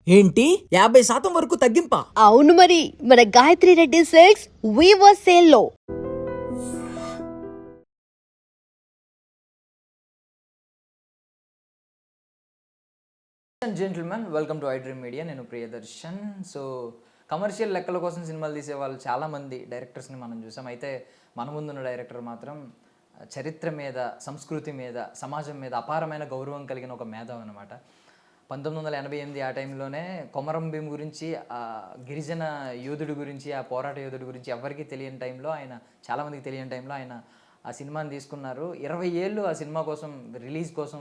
ఏంటి 50% వరకు తగ్గింపా? అవును మరి మన Gayatri Reddy silks weaver sale లో and gentlemen, welcome to I dream media. నేను ప్రియదర్శన్. సో కమర్షియల్ లెక్కల కోసం సినిమాలు తీసే వాళ్ళు చాలామంది డైరెక్టర్స్ని మనం చూసాం. అయితే మన ముందున్న డైరెక్టర్ మాత్రం చరిత్ర మీద, సంస్కృతి మీద, సమాజం మీద అపారమైన గౌరవం కలిగిన ఒక మేధావి అనమాట. 1988 ఆ టైంలోనే కొమరం భీం గురించి, ఆ గిరిజన యోధుడి గురించి, ఆ పోరాట యోధుడి గురించి ఎవరికీ తెలియని టైంలో ఆయన, చాలామందికి తెలియని టైంలో ఆయన ఆ సినిమాని తీసుకున్నారు. 20 ఏళ్ళు ఆ సినిమా కోసం, రిలీజ్ కోసం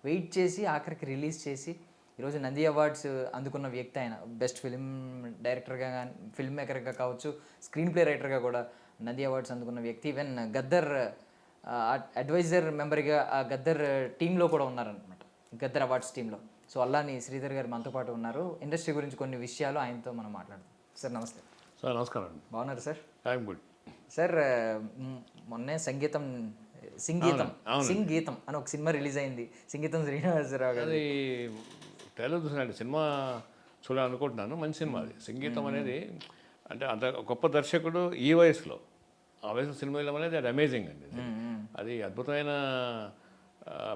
వెయిట్ చేసి ఆఖరికి రిలీజ్ చేసి ఈరోజు నంది అవార్డ్స్ అందుకున్న వ్యక్తి ఆయన. బెస్ట్ ఫిల్మ్ డైరెక్టర్గా కానీ, ఫిల్మ్ మేకర్గా కావచ్చు, స్క్రీన్ ప్లే రైటర్గా కూడా నంది అవార్డ్స్ అందుకున్న వ్యక్తి. ఈవెన్ గద్దర్ అడ్వైజర్ మెంబర్గా ఆ గద్దర్ టీంలో కూడా ఉన్నారనమాట, గద్దర్ అవార్డ్స్ టీంలో. సో అల్లాని శ్రీధర్ గారు మనతో పాటు ఉన్నారు. ఇండస్ట్రీ గురించి కొన్ని విషయాలు ఆయనతో మనం మాట్లాడదాం. సార్ నమస్తే. సార్ నమస్కారం అండి. బాగున్నారు సార్? ఐఎమ్ గుడ్ సార్, మొన్నే సింగీతం అని ఒక సినిమా రిలీజ్ అయింది. సింగీతం శ్రీనివాసరావు గారు. అది ట్రైలర్ చూసానండి, సినిమా చూడాలనుకుంటున్నాను. మంచి సినిమా అది. సంగీతం అనేది అంటే అంత గొప్ప దర్శకుడు ఈ వయసులో, ఆ వయసులో సినిమా వేయడం అనేది అది అమేజింగ్ అండి. అది అద్భుతమైన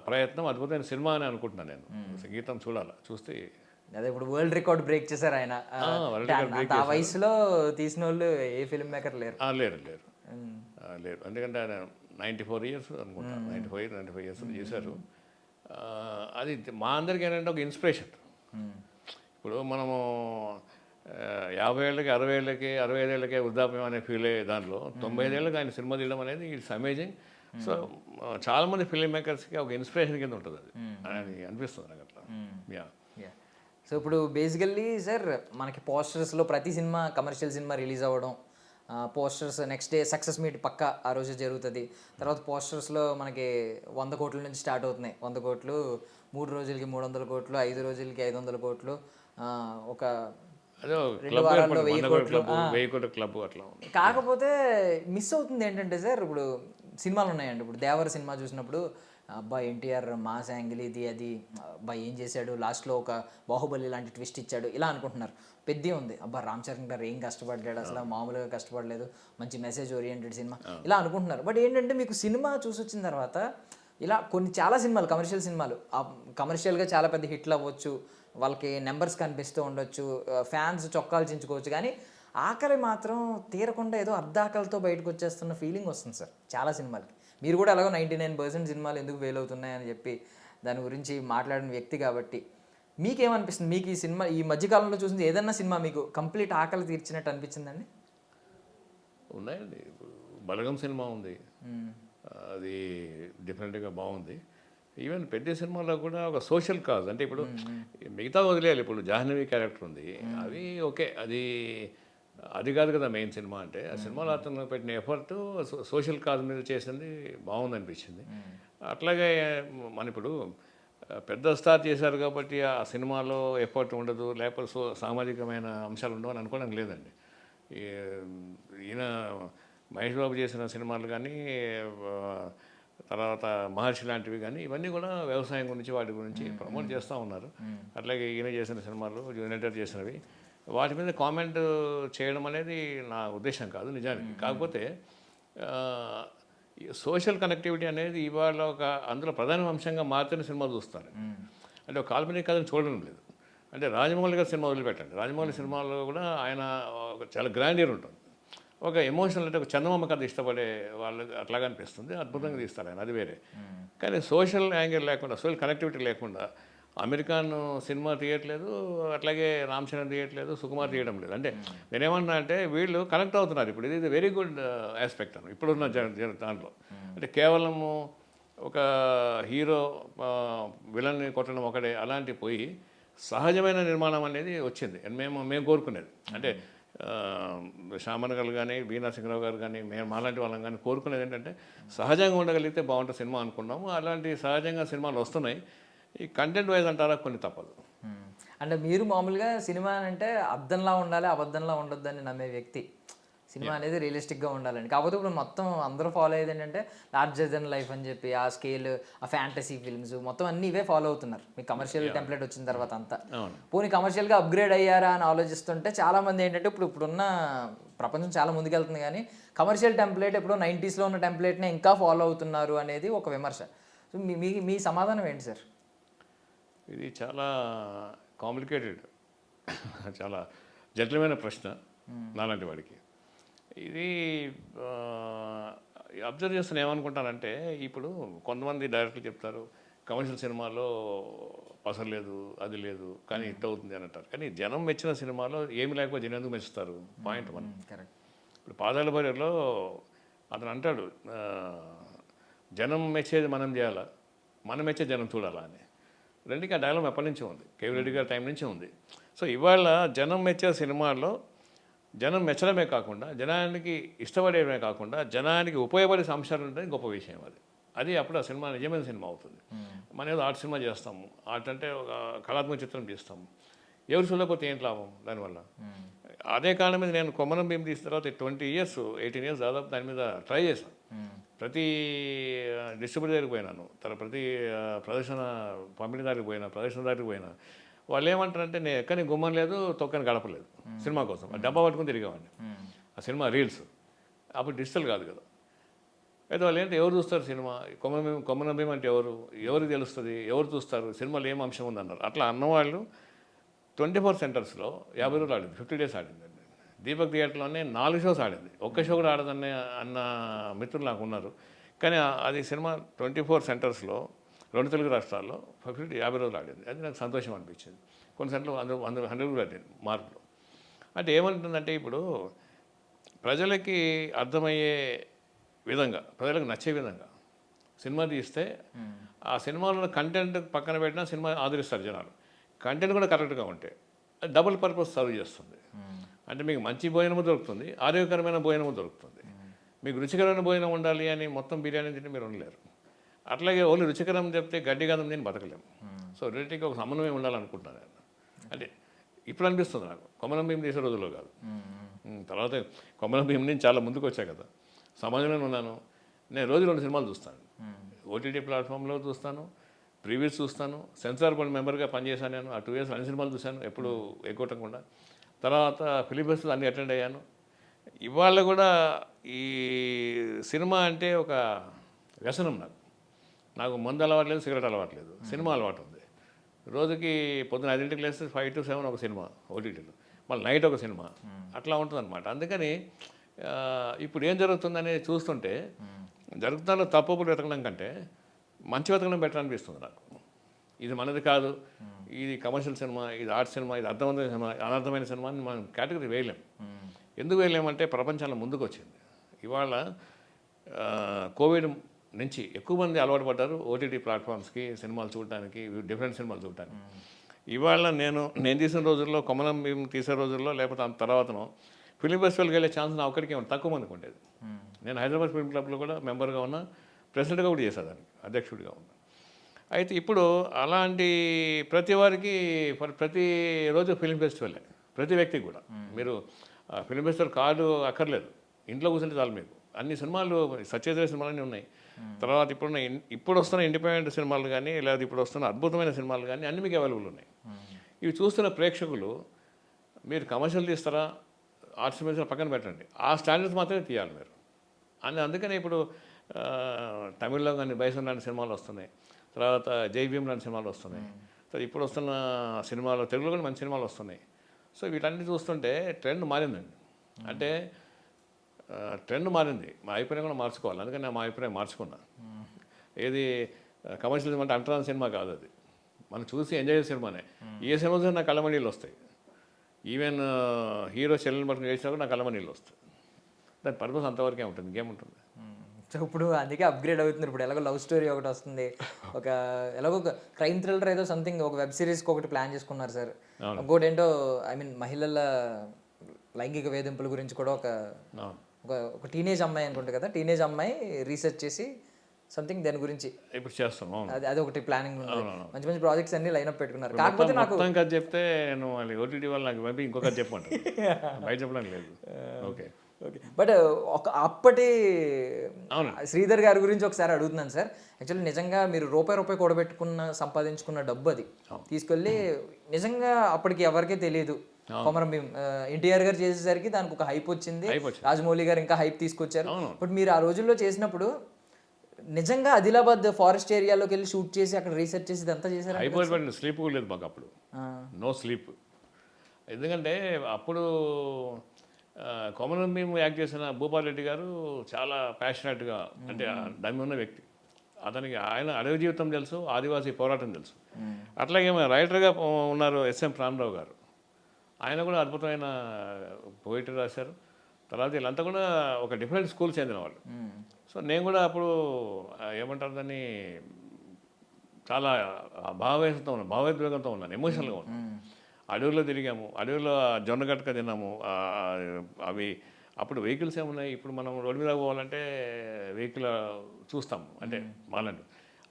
ప్రయత్నం, అద్భుతమైన సినిమా అని అనుకుంటున్నాను నేను. సంగీతం చూడాలి, చూస్తే అదే ఇప్పుడు వరల్డ్ రికార్డ్ బ్రేక్ చేశారు ఆయన. ఆ వయసులో తీసిన వాళ్ళు ఏ ఫిల్మ్ మేకర్ లేరు. లేరు ఎందుకంటే ఆయన 94 ఇయర్స్ అనుకుంటా, 95 ఇయర్స్ చేశారు. అది మా అందరికీ ఏంటంటే ఒక ఇన్స్పిరేషన్. ఇప్పుడు మనము 50 ఏళ్ళకి, 60 ఏళ్ళకి, 65 ఏళ్ళకే వృద్ధాప్యం అనే ఫీల్ అయ్యే దాంట్లో 95 ఏళ్ళకి ఆయన సినిమా తీయడం అనేది ఇట్స్ అమేజింగ్. సో చాలామంది ఫిల్మ్ మేకర్స్కి ఒక ఇన్స్పిరేషన్ కింద ఉంటుంది అది అనిపిస్తుంది నాకు అట్లా. సో ఇప్పుడు బేసికల్లీ సార్, మనకి పోస్టర్స్లో ప్రతి సినిమా, కమర్షియల్ సినిమా రిలీజ్ అవ్వడం, posters next day success meet పక్క ఆ రోజు జరుగుతుంది. తర్వాత పోస్టర్స్లో మనకి 100 కోట్ల నుంచి స్టార్ట్ అవుతున్నాయి. 100 కోట్లు, 3 రోజులకి 300 కోట్లు, 5 రోజులకి 500 కోట్లు, ఒక 2 వారాల్లో 1000 కోట్లు క్లబ్ అట్లా. కాకపోతే మిస్ అవుతుంది ఏంటంటే సార్, ఇప్పుడు సినిమాలు ఉన్నాయండి. ఇప్పుడు దేవర సినిమా చూసినప్పుడు అబ్బా ఎన్టీఆర్ మాస్ యాంగిల్ ఇది, అది అబ్బా ఏం చేశాడు, లాస్ట్లో ఒక బాహుబలి లాంటి ట్విస్ట్ ఇచ్చాడు, ఇలా అనుకుంటున్నారు. పెద్ద ఉంది, అబ్బా రామ్ చరణ్ గారు ఏం కష్టపడ్డాడు, అసలు మామూలుగా కష్టపడలేదు, మంచి మెసేజ్ ఓరియంటెడ్ సినిమా, ఇలా అనుకుంటున్నారు. బట్ ఏంటంటే మీకు సినిమా చూసి వచ్చిన తర్వాత ఇలా చాలా సినిమాలు, కమర్షియల్ సినిమాలు కమర్షియల్గా చాలా పెద్ద హిట్లు అవ్వచ్చు, వాళ్ళకి నెంబర్స్ కనిపిస్తూ ఉండొచ్చు, ఫ్యాన్స్ చొక్కాలు చించుకోవచ్చు, కానీ ఆకలి మాత్రం తీరకుండా ఏదో అర్ధాకలతో బయటకు వచ్చేస్తున్న ఫీలింగ్ వస్తుంది సార్ చాలా సినిమాలకి. మీరు కూడా అలాగో 99% సినిమాలు ఎందుకు ఫెయిల్ అవుతున్నాయని చెప్పి దాని గురించి మాట్లాడిన వ్యక్తి కాబట్టి మీకేమనిపిస్తుంది? మీకు ఈ సినిమా ఈ మధ్యకాలంలో చూసింది ఏదన్నా సినిమా మీకు కంప్లీట్ ఆకలి తీర్చినట్టు అనిపించిందండి? ఉన్నాయండి. ఇప్పుడు బలగం సినిమా ఉంది, అది డిఫరెంట్గా బాగుంది. ఈవెన్ పెద్ద సినిమాలో కూడా ఒక సోషల్ కాజ్, అంటే ఇప్పుడు మిగతా వదిలేయాలి. ఇప్పుడు జాహ్నవి క్యారెక్టర్ ఉంది, అవి ఓకే, అది కాదు కదా మెయిన్ సినిమా. అంటే ఆ సినిమాలో అతను పెట్టిన ఎఫర్ట్ సోషల్ కాజ్ మీద చేసింది బాగుంది అనిపించింది. అట్లాగే మన ఇప్పుడు పెద్ద స్టార్ చేశారు కాబట్టి ఆ సినిమాలో ఎఫర్ట్ ఉండదు, లేకపోతే సామాజికమైన అంశాలు ఉండవు అని అనుకోవడం లేదండి. ఈయన మహేష్ బాబు చేసిన సినిమాలు కానీ, తర్వాత మహర్షి లాంటివి కానీ, ఇవన్నీ కూడా వ్యవసాయం గురించి, వాటి గురించి ప్రమోట్ చేస్తూ ఉన్నారు. అట్లాగే ఈయన చేసిన సినిమాలు, యునైటెడ్ చేసినవి, వాటి మీద కామెంట్ చేయడం అనేది నా ఉద్దేశం కాదు నిజానికి. కాకపోతే సోషల్ కనెక్టివిటీ అనేది ఇవాళ ఒక అందులో ప్రధాన అంశంగా మాత్రమే సినిమాలు చూస్తారు. అంటే ఒక కాల్పనిక కథను చూడడం లేదు. అంటే రాజమౌళి గారి సినిమా వదిలిపెట్టండి, రాజమౌళి సినిమాలో కూడా ఆయన చాలా గ్రాండియర్ ఉంటుంది. ఒక ఎమోషనల్, అంటే ఒక చందమామ కథ ఇష్టపడే వాళ్ళు అట్లాగా అనిపిస్తుంది, అద్భుతంగా తీస్తారు ఆయన, అది వేరే. కానీ సోషల్ యాంగిల్ లేకుండా, సోషల్ కనెక్టివిటీ లేకుండా అమెరికాన్ సినిమా తీయట్లేదు, అట్లాగే రామ్ చరణ్ తీయట్లేదు, సుకుమార్ తీయడం లేదు. అంటే నేనేమన్నా అంటే వీళ్ళు కనెక్ట్ అవుతున్నారు. ఇప్పుడు ఇది వెరీ గుడ్ ఆస్పెక్ట్ అను ఇప్పుడున్న దాంట్లో. అంటే కేవలము ఒక హీరో విలన్ని కొట్టడం ఒకటే అలాంటి పోయి సహజమైన నిర్మాణం అనేది వచ్చింది. మేము కోరుకునేది అంటే శ్యామన్ గారు కానీ, వీణా సింగరావు గారు కానీ, మేము మాలాంటి వాళ్ళం కానీ కోరుకునేది ఏంటంటే సహజంగా ఉండగలిగితే బాగుంటుంది సినిమా అనుకున్నాము. అలాంటి సహజంగా సినిమాలు వస్తున్నాయి. ఈ కంటెంట్ వైజ్ అంటారా కొన్ని తప్పదు. అంటే మీరు మామూలుగా సినిమా అంటే అర్థంలా ఉండాలి, అబద్ధంలా ఉండొద్దని నమ్మే వ్యక్తి. సినిమా అనేది రియలిస్టిక్గా ఉండాలండి. కాకపోతే ఇప్పుడు మొత్తం అందరూ ఫాలో అయ్యేది ఏంటంటే లార్జర్ దెన్ లైఫ్ అని చెప్పి ఆ స్కేల్, ఆ ఫ్యాంటసీ ఫిల్మ్స్ మొత్తం అన్నీ ఇవే ఫాలో అవుతున్నారు. మీకు కమర్షియల్ టెంప్లెట్ వచ్చిన తర్వాత అంతా పోనీ కమర్షియల్గా అప్గ్రేడ్ అయ్యారా అని ఆలోచిస్తుంటే చాలామంది ఏంటంటే ఇప్పుడున్న ప్రపంచం చాలా ముందుకెళ్తుంది కానీ కమర్షియల్ టెంప్లెట్ ఎప్పుడో 90sలో ఉన్న టెంప్లెట్నే ఇంకా ఫాలో అవుతున్నారు అనేది ఒక విమర్శ. సో మీ సమాధానం ఏంటి సార్? ఇది చాలా కాంప్లికేటెడ్, చాలా జటిలమైన ప్రశ్న నాలాంటి వాడికి. ఇది అబ్జర్వ్ చేస్తున్న ఏమనుకుంటానంటే, ఇప్పుడు కొంతమంది డైరెక్టర్లు చెప్తారు కమర్షియల్ సినిమాలో పసరు లేదు, అది లేదు, కానీ హిట్ అవుతుంది అని అంటారు. కానీ జనం మెచ్చిన సినిమాలో ఏమి లేకపోతే జనం ఎందుకు మెచ్చుతారు? Point one. కరెక్ట్. ఇప్పుడు పాదాల బరిలో అతను అంటాడు, జనం మెచ్చేది మనం చేయాలా, మనం మెచ్చే జనం చూడాలా అని. రెండుకి ఆ డైలాగ్ ఎప్పటి నుంచి ఉంది, కేవీ రెడ్డి గారి టైం నుంచి ఉంది. సో ఇవాళ జనం మెచ్చే సినిమాల్లో జనం మెచ్చడమే కాకుండా, జనానికి ఇష్టపడేయడమే కాకుండా, జనానికి ఉపయోగపడే అంశాలు ఉంటే గొప్ప విషయం అది. అది అప్పుడు ఆ సినిమా నిజమైన సినిమా అవుతుంది. మనం ఏదో ఆర్ట్ సినిమా చేస్తాము, ఆర్ట్ అంటే ఒక కళాత్మక చిత్రం తీస్తాము, ఎవరు చూడకపోతే ఏంటి లాభం దానివల్ల? అదే కారణం మీద నేను కొమ్మరం భీమ్ తీసిన తర్వాత 18 years దాదాపు దాని మీద ట్రై చేశాను. ప్రతి డిస్ట్రిబ్యూటర్ దగ్గరికి పోయినాను, ప్రతి ప్రదర్శన పంపిణీ దగ్గరికి పోయినా, ప్రదర్శన దగ్గరికి పోయినా, వాళ్ళు ఏమంటారంటే నేను ఎక్కని గుమ్మం లేదు, తొక్కని గడపలేదు సినిమా కోసం. ఆ డబ్బా పట్టుకుని తిరిగేవాడిని. ఆ సినిమా రీల్స్ అప్పుడు డిజిటల్ కాదు కదా. అయితే వాళ్ళు ఏంటి, ఎవరు చూస్తారు సినిమా? కొమ్మరం భీమ్ అంటే ఎవరికి తెలుస్తుంది, ఎవరు చూస్తారు, సినిమాలో ఏం అంశం ఉందన్నారు. అట్లా అన్నవాళ్ళు 24 centersలో 50 రోజులు ఆడింది, 50 days ఆడింది. దీపక్ థియేటర్లోనే 4 shows ఆడింది, ఒక్క షో కూడా ఆడదన్న మిత్రులు నాకు ఉన్నారు. కానీ అది సినిమా 24 centersలో 2 తెలుగు రాష్ట్రాల్లో 50 రోజులు ఆడింది. అది నాకు సంతోషం అనిపించింది. కొన్ని సెంటర్లు 100 కూడా ఆడింది మార్కులు. అంటే ఏమంటుందంటే, ఇప్పుడు ప్రజలకి అర్థమయ్యే విధంగా, ప్రజలకు నచ్చే విధంగా సినిమా తీస్తే ఆ సినిమాలో కంటెంట్ పక్కన పెట్టినా సినిమా ఆదరిస్తారు జనాలు. కంటెంట్ కూడా కరెక్ట్గా ఉంటే అది డబుల్ పర్పస్ సర్వ్ చేస్తుంది. అంటే మీకు మంచి భోజనము దొరుకుతుంది, ఆరోగ్యకరమైన భోజనము దొరుకుతుంది. మీకు రుచికరమైన భోజనం ఉండాలి అని మొత్తం బిర్యానీ తింటే మీరు ఉండలేరు. అట్లాగే ఓన్లీ రుచికరం చెప్తే గడ్డి గంధం తిని బతకలేము. సో రెండింటికి ఒక సమన్వయం ఉండాలనుకుంటున్నాను నేను. అంటే ఇప్పుడు అనిపిస్తుంది నాకు, కొమ్మరం భీమ్ తీసే రోజుల్లో కాదు, తర్వాత కొమ్మరం భీమ్ నుంచి చాలా ముందుకు వచ్చా కదా, సమాజంలో ఉన్నాను. నేను రోజు 2 సినిమాలు చూస్తాను. ఓటీటీ ప్లాట్ఫామ్లో చూస్తాను, ప్రీవియస్ చూస్తాను, సెన్సార్ బోర్డ్ మెంబర్గా పనిచేశాను. నేను ఆ 2 years అన్ని సినిమాలు చూశాను, ఎప్పుడు ఎగ్గొట్టకుండా. తర్వాత ఫిలిం ఫెస్టివల్ అన్ని అటెండ్ అయ్యాను. ఇవాళ కూడా ఈ సినిమా అంటే ఒక వ్యసనం నాకు మందు అలవాట్లేదు, సిగరెట్ అలవాట్లేదు, సినిమా అలవాటు ఉంది. రోజుకి పొద్దున 5 లేస్తే 5 to 7 ఒక సినిమా ఓటీటీలో, మళ్ళీ నైట్ ఒక సినిమా, అట్లా ఉంటుందన్నమాట. అందుకని ఇప్పుడు ఏం జరుగుతుందనేది చూస్తుంటే, జరుగుతున్న తప్పులు వెతకడం కంటే మంచి వెతకడం బెటర్ అనిపిస్తుంది నాకు. ఇది మనది కాదు, ఇది కమర్షియల్ సినిమా, ఇది ఆర్ట్ సినిమా, ఇది అర్థవంతమైన సినిమా, అనర్థమైన సినిమా అని మనం కేటగిరీ వేయలేం. ఎందుకు వేయలేమంటే ప్రపంచంలో ముందుకు వచ్చింది. ఇవాళ కోవిడ్ నుంచి ఎక్కువ మంది అలవాటు పడ్డారు ఓటీటీ ప్లాట్ఫామ్స్కి, సినిమాలు చూడటానికి, డిఫరెంట్ సినిమాలు చూడటానికి. ఇవాళ నేను తీసిన రోజుల్లో, కొమ్మరం భీమ్ తీసే రోజుల్లో, లేకపోతే అంత తర్వాతనో ఫిలిం ఫెస్టివల్కి వెళ్ళే ఛాన్స్ నా ఒక్కడికే తక్కువ మందికి ఉండేది. నేను హైదరాబాద్ ఫిల్మ్ క్లబ్లో కూడా మెంబర్గా ఉన్నా, ప్రెసిడెంట్గా కూడా చేసేదానికి, అధ్యక్షుడిగా ఉన్నా. అయితే ఇప్పుడు అలాంటి ప్రతి వారికి ప్రతిరోజు ఫిలిం ఫెస్టివలే, ప్రతి వ్యక్తికి కూడా. మీరు ఫిలిం ఫెస్టివల్ కార్డు అక్కర్లేదు, ఇంట్లో కూర్చుంటే చాలు మీకు. అన్ని సినిమాలు, సత్యదేవ సినిమాలన్నీ ఉన్నాయి. తర్వాత ఇప్పుడు వస్తున్న ఇండిపెండెంట్ సినిమాలు కానీ, లేదా ఇప్పుడు వస్తున్న అద్భుతమైన సినిమాలు కానీ అన్నీ మీకు అవైలబుల్ ఉన్నాయి. ఇవి చూస్తున్న ప్రేక్షకులు మీరు కమర్షియల్ తీస్తారా, ఆర్ట్స్ సినిమా పక్కన పెట్టండి, ఆ స్టాండర్డ్స్ మాత్రమే తీయాలి మీరు అని. అందుకనే ఇప్పుడు తమిళ్లో కానీ బైసన్ లాంటి సినిమాలు వస్తున్నాయి, తర్వాత జై భీమ్ లాంటి సినిమాలు వస్తున్నాయి. సో ఇప్పుడు వస్తున్న సినిమాలు తెలుగులో కూడా మంచి సినిమాలు వస్తున్నాయి. సో వీటన్ని చూస్తుంటే ట్రెండ్ మారిందండి. అంటే ట్రెండ్ మారింది, మా అభిప్రాయం కూడా మార్చుకోవాలి. అందుకని నేను మా అభిప్రాయం మార్చుకున్నా. ఏది కమర్షియల్ అంటే అంటరాని సినిమా కాదు, అది మనం చూసి ఎంజాయ్ చేసే సినిమానే. ఏ సినిమా చూసినా నాకు కళ్ళమణీళ్ళు వస్తాయి. ఈవెన్ హీరో చెల్లెని పట్టుకుని చేసినా కూడా నాకు కళ్ళమణీళ్ళు వస్తాయి. దాని పర్పస్ అంతవరకే ఉంటుంది, ఇంకేముంటుంది. సో ఇప్పుడు అందుకే అప్గ్రేడ్ అవుతున్నారు. ఇప్పుడు ఎలాగో లవ్ స్టోరీ ఒకటి వస్తుంది, ఒక ఎలాగో ఒక క్రైమ్ థ్రిల్లర్ ఏదో సంథింగ్, ఒక వెబ్ సిరీస్కి ఒకటి ప్లాన్ చేసుకున్నారు సార్. ఇంకోటి ఏంటో మహిళల లైంగిక వేధింపుల గురించి కూడా ఒక టీనేజ్ అమ్మాయి అనుకుంటా కదా, టీనేజ్ అమ్మాయి రీసెర్చ్ చేసి సంథింగ్ దాని గురించి ఇప్పుడు చేస్తాం. అది ఒకటి ప్లానింగ్ ఉంది. మంచి మంచి ప్రాజెక్ట్స్ అన్ని లైన్ అప్ పెట్టుకున్నారు. కాకపోతే నాకు చెప్తే నేను ఓటీటీ వాళ్ళు నాకు ఇంకొక చెప్పండి, బయట చెప్పడానికి లేదు. Okay, okay. బట్ ఒక అప్పటి అవును. శ్రీధర్ గారి గురించి ఒకసారి అడుగుతున్నాను సార్. యాక్చువల్లీ నిజంగా మీరు రూపాయి కూడబెట్టుకున్న సంపాదించుకున్న డబ్బు అది తీసుకెళ్ళి నిజంగా అప్పటికి ఎవరికీ తెలియదు. కొమరం భీం ఎన్టీఆర్ గారు చేసేసరికి దానికి ఒక హైప్ వచ్చింది. రాజమౌళి గారు ఇంకా హైప్ తీసుకొచ్చారు. బట్ మీరు ఆ రోజుల్లో చేసినప్పుడు నిజంగా ఆదిలాబాద్ ఫారెస్ట్ ఏరియాలోకి వెళ్ళి షూట్ చేసి అక్కడ రీసెర్చ్ చేసి ఇదంతా చేశారు. అయిపోయింది, స్లీప్ కూడా లేదు మాకు అప్పుడు, నో స్లీప్. ఎందుకంటే అప్పుడు కొమరం భీం యాక్ట్ చేసిన భూపాల్ రెడ్డి గారు చాలా ప్యాషనెట్గా, అంటే దమ్మి ఉన్న వ్యక్తి. అతనికి ఆయన అడవి జీవితం తెలుసు, ఆదివాసీ పోరాటం తెలుసు. అట్లాగే రైటర్గా ఉన్నారు ఎస్ఎం ప్రాణరావు గారు. ఆయన కూడా అద్భుతమైన పోయిటరీ రాశారు. తర్వాత వీళ్ళంతా కూడా ఒక డిఫరెంట్ స్కూల్ చెందిన వాళ్ళు. సో నేను కూడా అప్పుడు ఏమంటారు దాన్ని, చాలా భావేశంతో ఉన్నాను, భావోద్వేగంతో ఉన్నాను, ఎమోషనల్గా ఉన్నాను. అడవుల్లో తిరిగాము, అడవుల్లో జొన్న గట్టక తిన్నాము. అవి అప్పుడు వెహికల్స్ ఏమున్నాయి, ఇప్పుడు మనం రోడ్డు మీద పోవాలంటే వెహికల్ చూస్తాము, అంటే మాలంటూ.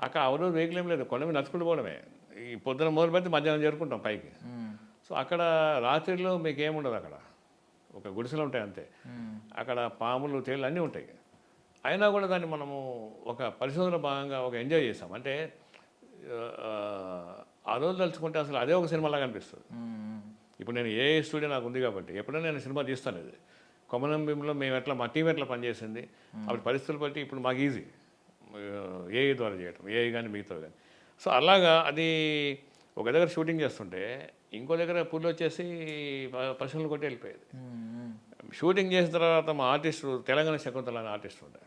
అక్కడ ఆ రోజు వెహికల్ ఏం లేదు, కొండ మీద నడుచుకుంటూ పోవడమే. ఈ పొద్దున మొదలు పెడితే మధ్యాహ్నం చేరుకుంటాం పైకి. సో అక్కడ రాత్రిలో మీకు ఏముండదు, అక్కడ ఒక గుడిసెలు ఉంటాయి అంతే. అక్కడ పాములు, తేళ్ళు అన్నీ ఉంటాయి. అయినా కూడా దాన్ని మనము ఒక పరిశోధన భాగంగా ఒక ఎంజాయ్ చేసాం. అంటే ఆ రోజు తలుచుకుంటే అసలు అదే ఒక సినిమాలాగా అనిపిస్తుంది. ఇప్పుడు నేను ఏ స్టూడియో నాకు ఉంది కాబట్టి ఎప్పుడైనా నేను సినిమా తీస్తాను. ఇది కొమరం భీంలో మేము ఎట్లా, మా టీం ఎట్లా పనిచేసింది, అప్పుడు పరిస్థితులు బట్టి ఇప్పుడు మాకు ఈజీ ఏఐ ద్వారా చేయటం, ఏఐ కానీ మిగతా కానీ. సో అలాగా అది ఒక దగ్గర షూటింగ్ చేస్తుంటే ఇంకో దగ్గర పుల్లు వచ్చేసి పశువులను కొట్టి వెళ్ళిపోయేది. షూటింగ్ చేసిన తర్వాత మా ఆర్టిస్టు, తెలంగాణ శకుంతల అనే ఆర్టిస్ట్ ఉండే,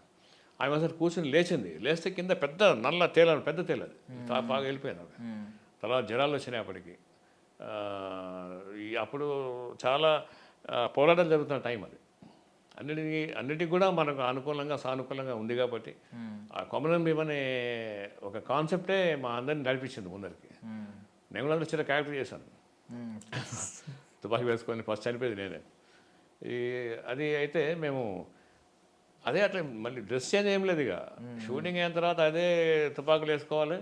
ఆమె అసలు కూర్చొని లేచింది. లేస్తే కింద పెద్ద నల్ల తేలని, పెద్ద తేలది బాగా వెళ్ళిపోయింది ఆమె. తర్వాత జ్వరాలు వచ్చినాయి అప్పటికి. అప్పుడు చాలా పోరాటాలు జరుగుతున్న టైం అది. అన్నిటికీ కూడా మనకు అనుకూలంగా, సానుకూలంగా ఉంది కాబట్టి ఆ కొమరం భీం అనే ఒక కాన్సెప్టే మా అందరిని నడిపించింది ముందరికి. నేను కూడా అందులో చిన్న క్యారెక్టర్ చేశాను, తుపాకీ వేసుకొని ఫస్ట్ చనిపోయేది నేనే. అది అయితే మేము అదే అట్లా మళ్ళీ డ్రెస్ చేంజ్ ఏం లేదు. ఇక షూటింగ్ అయిన తర్వాత అదే తుపాకులు వేసుకోవాలి,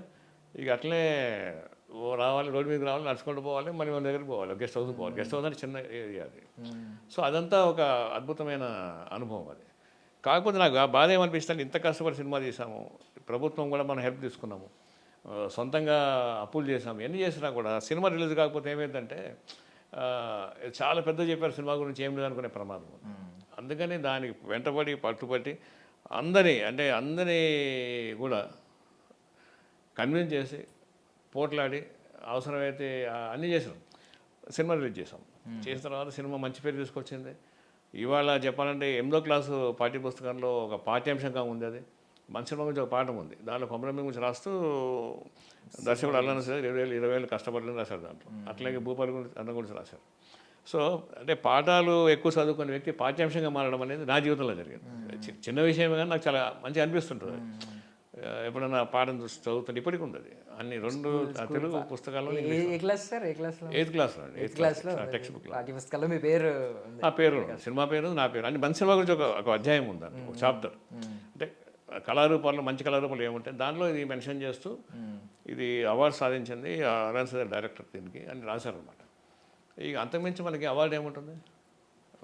ఇక అట్లనే రావాలి, రోడ్డు మీదకి రావాలి, నడుచుకుంటూ పోవాలి, మళ్ళీ మన దగ్గరికి పోవాలి, గెస్ట్ హౌస్కి పోవాలి. గెస్ట్ హౌస్ అంటే చిన్న ఏరియా అది. సో అదంతా ఒక అద్భుతమైన అనుభవం అది. కాకపోతే నాకు బాధ ఏమనిపిస్తుంది, ఇంత కష్టపడి సినిమా తీసాము, ప్రభుత్వం కూడా మనం హెల్ప్ తీసుకున్నాము, సొంతంగా అప్పులు చేసాము, ఎన్ని చేసినా కూడా సినిమా రిలీజ్ కాకపోతే ఏమైందంటే చాలా పెద్ద చెప్పారు సినిమా గురించి, ఏం లేదనుకునే ప్రమాదం. అందుకని దానికి వెంటబడి పట్టుబట్టి అందరినీ కూడా కన్విన్స్ చేసి పోట్లాడి అవసరమైతే అన్నీ చేసాం, సినిమా రిలీజ్ చేసాం. చేసిన తర్వాత సినిమా మంచి పేరు తీసుకొచ్చింది. ఇవాళ చెప్పాలంటే 8వ క్లాసు పాఠ్య పుస్తకంలో ఒక పాఠ్యాంశంగా ఉంది. అది మన సినిమా గురించి ఒక పాఠం ఉంది, దాంట్లో కొమరం భీం గురించి రాస్తూ దర్శకుడు అల్లాన సార్ 20,000 కష్టపడలేని రాశారు దాంట్లో. అట్లాగే భూపాల్ గురించి అన్న గురించి రాశారు. సో అంటే పాఠాలు ఎక్కువ చదువుకునే వ్యక్తి పాఠ్యాంశంగా మారడం అనేది నా జీవితంలో జరిగింది. చిన్న విషయమే కానీ నాకు చాలా మంచిగా అనిపిస్తుంటుంది. ఎప్పుడన్నా పాఠం చూసి చదువుతుంది, ఇప్పటికీ ఉంది అది. అన్ని 2 తెలుగు పుస్తకాల్లో. 8th క్లాస్లో టెక్స్ట్ బుక్ పుస్తకాల్లో మీ పేరు, నా పేరు, సినిమా పేరు, నా పేరు, అన్ని మంచి సినిమా గురించి ఒక అధ్యాయం ఉంది, ఒక చాప్టర్. అంటే కళారూపాల్లో మంచి కళారూపాలు ఏముంటాయి దాంట్లో ఇది మెన్షన్ చేస్తూ ఇది అవార్డు సాధించింది అరవింద్ సార్ డైరెక్టర్ దీనికి అని రాశారనమాట. ఇక అంతకుమించి మనకి అవార్డు ఏముంటుంది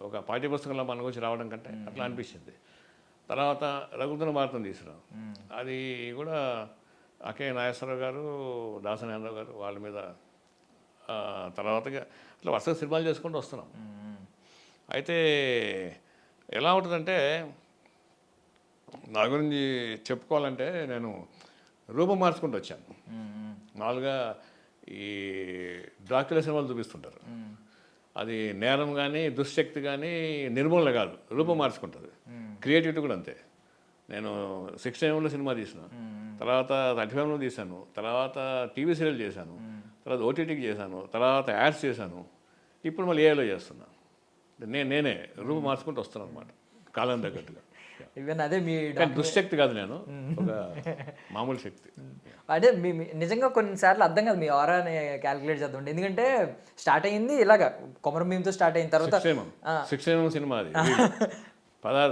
ఒక పాఠ్యపుస్తకంలో మన గురించి రావడం కంటే, అట్లా అనిపించింది. తర్వాత రఘువీర భారతం తీసుకురాం, అది కూడా అకే నాగేశ్వరరావు గారు, దాసనారాయణరావు గారు వాళ్ళ మీద తర్వాతగా అట్లా వరుసగా సినిమాలు చేసుకుంటూ వస్తున్నాం. అయితే ఎలా ఉంటుందంటే నా గురించి చెప్పుకోవాలంటే నేను రూపం మార్చుకుంటూ వచ్చాను. మామూలుగా ఈ డ్రాక్యులా సినిమాలు చూపిస్తుంటారు, అది నేరం కానీ దుశ్శక్తి కానీ నిర్మూలన కాదు, రూపం మార్చుకుంటుంది. క్రియేటివిటీ కూడా అంతే. నేను 16 సినిమా తీసిన తర్వాత 35 తీశాను, తర్వాత టీవీ సీరియల్ చేశాను, తర్వాత ఓటీటీకి చేశాను, తర్వాత యాడ్స్ చేశాను, ఇప్పుడు మళ్ళీ ఏఐలో చేస్తున్నా. నేనే రూపం మార్చుకుంటూ వస్తున్నాను అనమాట కాలం తగ్గట్టుగా. ఈవెన్ అదే మీ దుశ్శక్తి కాదు, నేను ఒక మామూలు శక్తి. అదే మీ నిజంగా కొన్నిసార్లు అర్థం కాదు మీ ఆరాని క్యాలిక్యులేట్ చేద్దాం. ఎందుకంంటే స్టార్ట్ అయ్యింది ఇలాగా కొమరం భీంతో స్టార్ట్ అయిన తర్వాత 16 సినిమా అది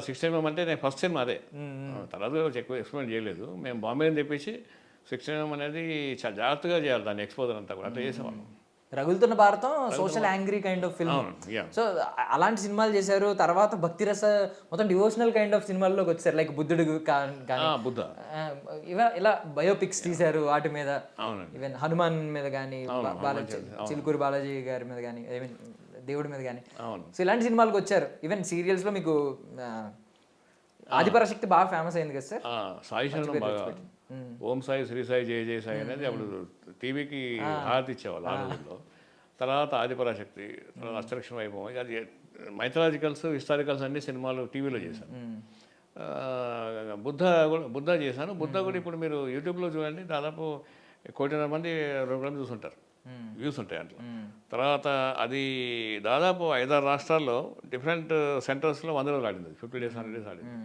16 అంటే నేను ఫస్ట్ సినిమా అదే. తర్వాత ఎక్కువ ఎక్స్పెరిమెంట్ చేయలేదు. మేము బాంబేని తెప్పించి 16 అనేది చాలా జాగ్రత్తగా చేయాలి దాన్ని, ఎక్స్పోజర్ అంతా కూడా అట్లా చేసేవాళ్ళం. Ragulutunna Bharatam social angry kind of film. అవును, yeah. సో అలాంటి సినిమాలు చేశారు. తర్వాత భక్తి రస మొత్తం డివోషనల్ కైండ్ ఆఫ్ సినిమాల్లోకి వచ్చారు. లైక్ బుద్ధుడు కానీ బుద్ధ ఇలా బయోపిక్స్ తీశారు వాటి మీద. అవునండి. ఈవెన్ హనుమాన్ మీద కానీ, బాలాజీ చిలుకూరు బాలాజీ గారి మీద కానీ, ఐ మీన్ దేవుడి మీద కానీ. అవును. సో ఇలాంటి సినిమాలకు వచ్చారు. ఈవెన్ సీరియల్స్లో మీకు ఆదిపరాశక్తి బాగా ఫేమస్ అయింది కదా సార్. సాయి శరణం బాగా ఓం సాయి శ్రీ సాయి జయ జయ సాయి అనేది అప్పుడు టీవీకి హారతి ఇచ్చేవాళ్ళు ఆ రోజుల్లో. తర్వాత ఆదిపరాశక్తి, తర్వాత అష్టలక్ష్మి వైభవం, ఇక అది మైథలాజికల్స్ హిస్టారికల్స్ అన్ని సినిమాలు టీవీలో చేశాను. బుద్ధ చేశాను. బుద్ధ కూడా ఇప్పుడు మీరు యూట్యూబ్లో చూడండి, దాదాపు 1,00,00,000 మంది 2 గంటలు చూస్తుంటారు, వ్యూస్ ఉంటాయి అట్లా. తర్వాత అది దాదాపు 5-6 రాష్ట్రాల్లో డిఫరెంట్ సెంటర్స్లో 100 రోజులు ఆడింది, 50 days 100 days ఆడింది.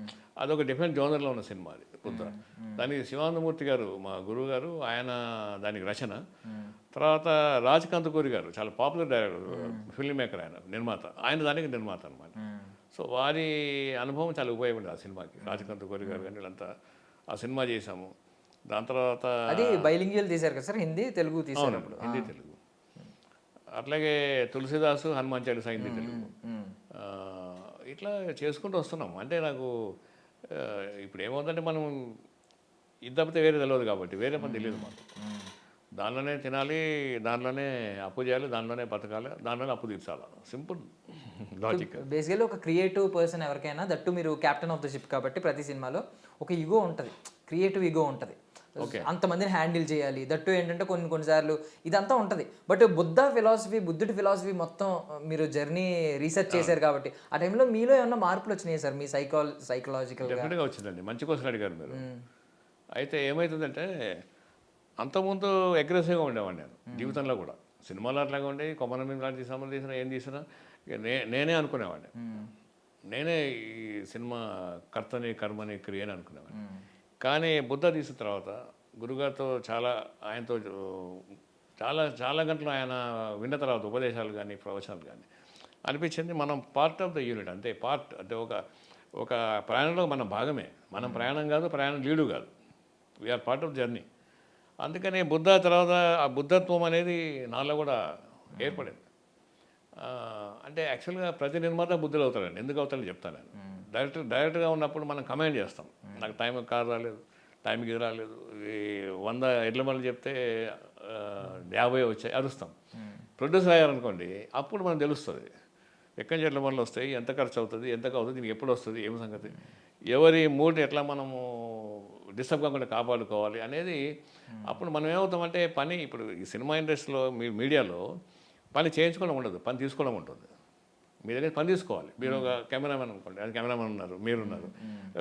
అదొక డిఫరెంట్ జోనర్లో ఉన్న సినిమా అది బుద్ధ. దానికి శివానందమూర్తి గారు మా గురువు గారు, ఆయన దానికి రచన. తర్వాత రాజ్ కందుకూరి గారు చాలా పాపులర్ డైరెక్టర్, ఫిల్మ్ మేకర్, ఆయన నిర్మాత, ఆయన దానికి నిర్మాత అనమాట. సో వారి అనుభవం చాలా ఉపయోగపడింది ఆ సినిమాకి. రాజ్ కందుకూరి గారు కానీ వీళ్ళంతా ఆ సినిమా చేశాము. దాని తర్వాత అది బైలింగ్యువల్ తీశారు కదా సార్, హిందీ తెలుగు తీశారు అప్పుడు. హిందీ తెలుగు. అట్లాగే తులసిదాసు హనుమాన్ చాలీసా హిందీ తెలుగు. ఇట్లా చేసుకుంటూ వస్తున్నాం. అంటే నాకు ఇప్పుడు ఏమవుతుందంటే మనం ఇది తప్పితే వేరే తెలియదు కాబట్టి వేరే పని తెలియదు మాకు. దానిలోనే తినాలి, దానిలోనే అప్పు చేయాలి, దానిలోనే బతకాలి, దానిలోనే అప్పు తీర్చాలి. Simple logic. బేసికల్లీ ఒక క్రియేటివ్ పర్సన్ ఎవరికైనా, దట్టు మీరు క్యాప్టెన్ ఆఫ్ ద షిప్ కాబట్టి ప్రతి సినిమాలో ఒక ఈగో ఉంటుంది, క్రియేటివ్ ఈగో ఉంటుంది. అంతమందిని హ్యాండిల్ చేయాలి. దట్టు ఏంటంటే కొన్నిసార్లు ఇదంతా ఉంటుంది. బట్ బుద్ధుడి ఫిలాసఫీ మొత్తం మీరు జర్నీ రీసెర్చ్ చేశారు కాబట్టి ఆ టైంలో మీలో ఏమన్నా మార్పులు వచ్చినాయి సార్? మీ సైకలాజికల్ డెఫినెట్గా వచ్చిందండి. మంచి క్వశ్చన్ అడిగారు మీరు. అయితే ఏమవుతుందంటే అంతకుముందు అగ్రెసివ్గా ఉండేవాడిని నేను జీవితంలో కూడా. సినిమాలో అట్లాగే ఉండే, కొమ్మన మేము లాంటి సినిమాలు తీసినా ఏం తీసినా ఇక నేనే అనుకునేవాడిని. నేనే ఈ సినిమా కర్తని కర్మని క్రియని అనుకునేవాడిని. కానీ బుద్ధ తీసిన తర్వాత గురుగారితో ఆయనతో చాలా గంటలు ఆయన విన్న తర్వాత ఉపదేశాలు కానీ ప్రవచనాలు కానీ అనిపించింది మనం పార్ట్ ఆఫ్ ద యూనిట్. అంతే, పార్ట్ అంటే ఒక ప్రయాణంలో మనం భాగమే. మనం ప్రయాణం కాదు, ప్రయాణం లీడు కాదు, వీఆర్ పార్ట్ ఆఫ్ జర్నీ. అందుకని బుద్ధ తర్వాత ఆ బుద్ధత్వం అనేది నాలో కూడా ఏర్పడింది. అంటే యాక్చువల్గా ప్రతి నిర్మాత బుద్ధులు అవుతారండి. ఎందుకు అవుతారని చెప్తాను నేను. డైరెక్ట్గా ఉన్నప్పుడు మనం కమాండ్ చేస్తాం. నాకు టైంకి కారు రాలేదు, టైంకి ఇది రాలేదు, 100 ఎడ్ల బండ్లు చెప్తే 50 వచ్చాయి అరుస్తాం. ప్రొడ్యూసర్ అయ్యారనుకోండి, అప్పుడు మనకు తెలుస్తుంది ఎక్కడి నుంచి ఎడ్ల బండ్లు వస్తాయి, ఎంత ఖర్చు అవుతుంది, ఎంత అవుతుంది, దీనికి ఎప్పుడు వస్తుంది, ఏం సంగతి, ఎవరి మూడ్ ఎట్లా మనము డిస్టర్బ్ కాకుండా కాపాడుకోవాలి అనేది. అప్పుడు మనం ఏమవుతామంటే పని, ఇప్పుడు ఈ సినిమా ఇండస్ట్రీలో మీడియాలో పని చేయించుకోవడం ఉండదు, పని తీసుకోవడం ఉంటుంది. మీ దగ్గర పని తీసుకోవాలి. మీరు ఒక కెమెరామెన్ అనుకోండి, అది కెమెరామెన్ ఉన్నారు, మీరున్నారు,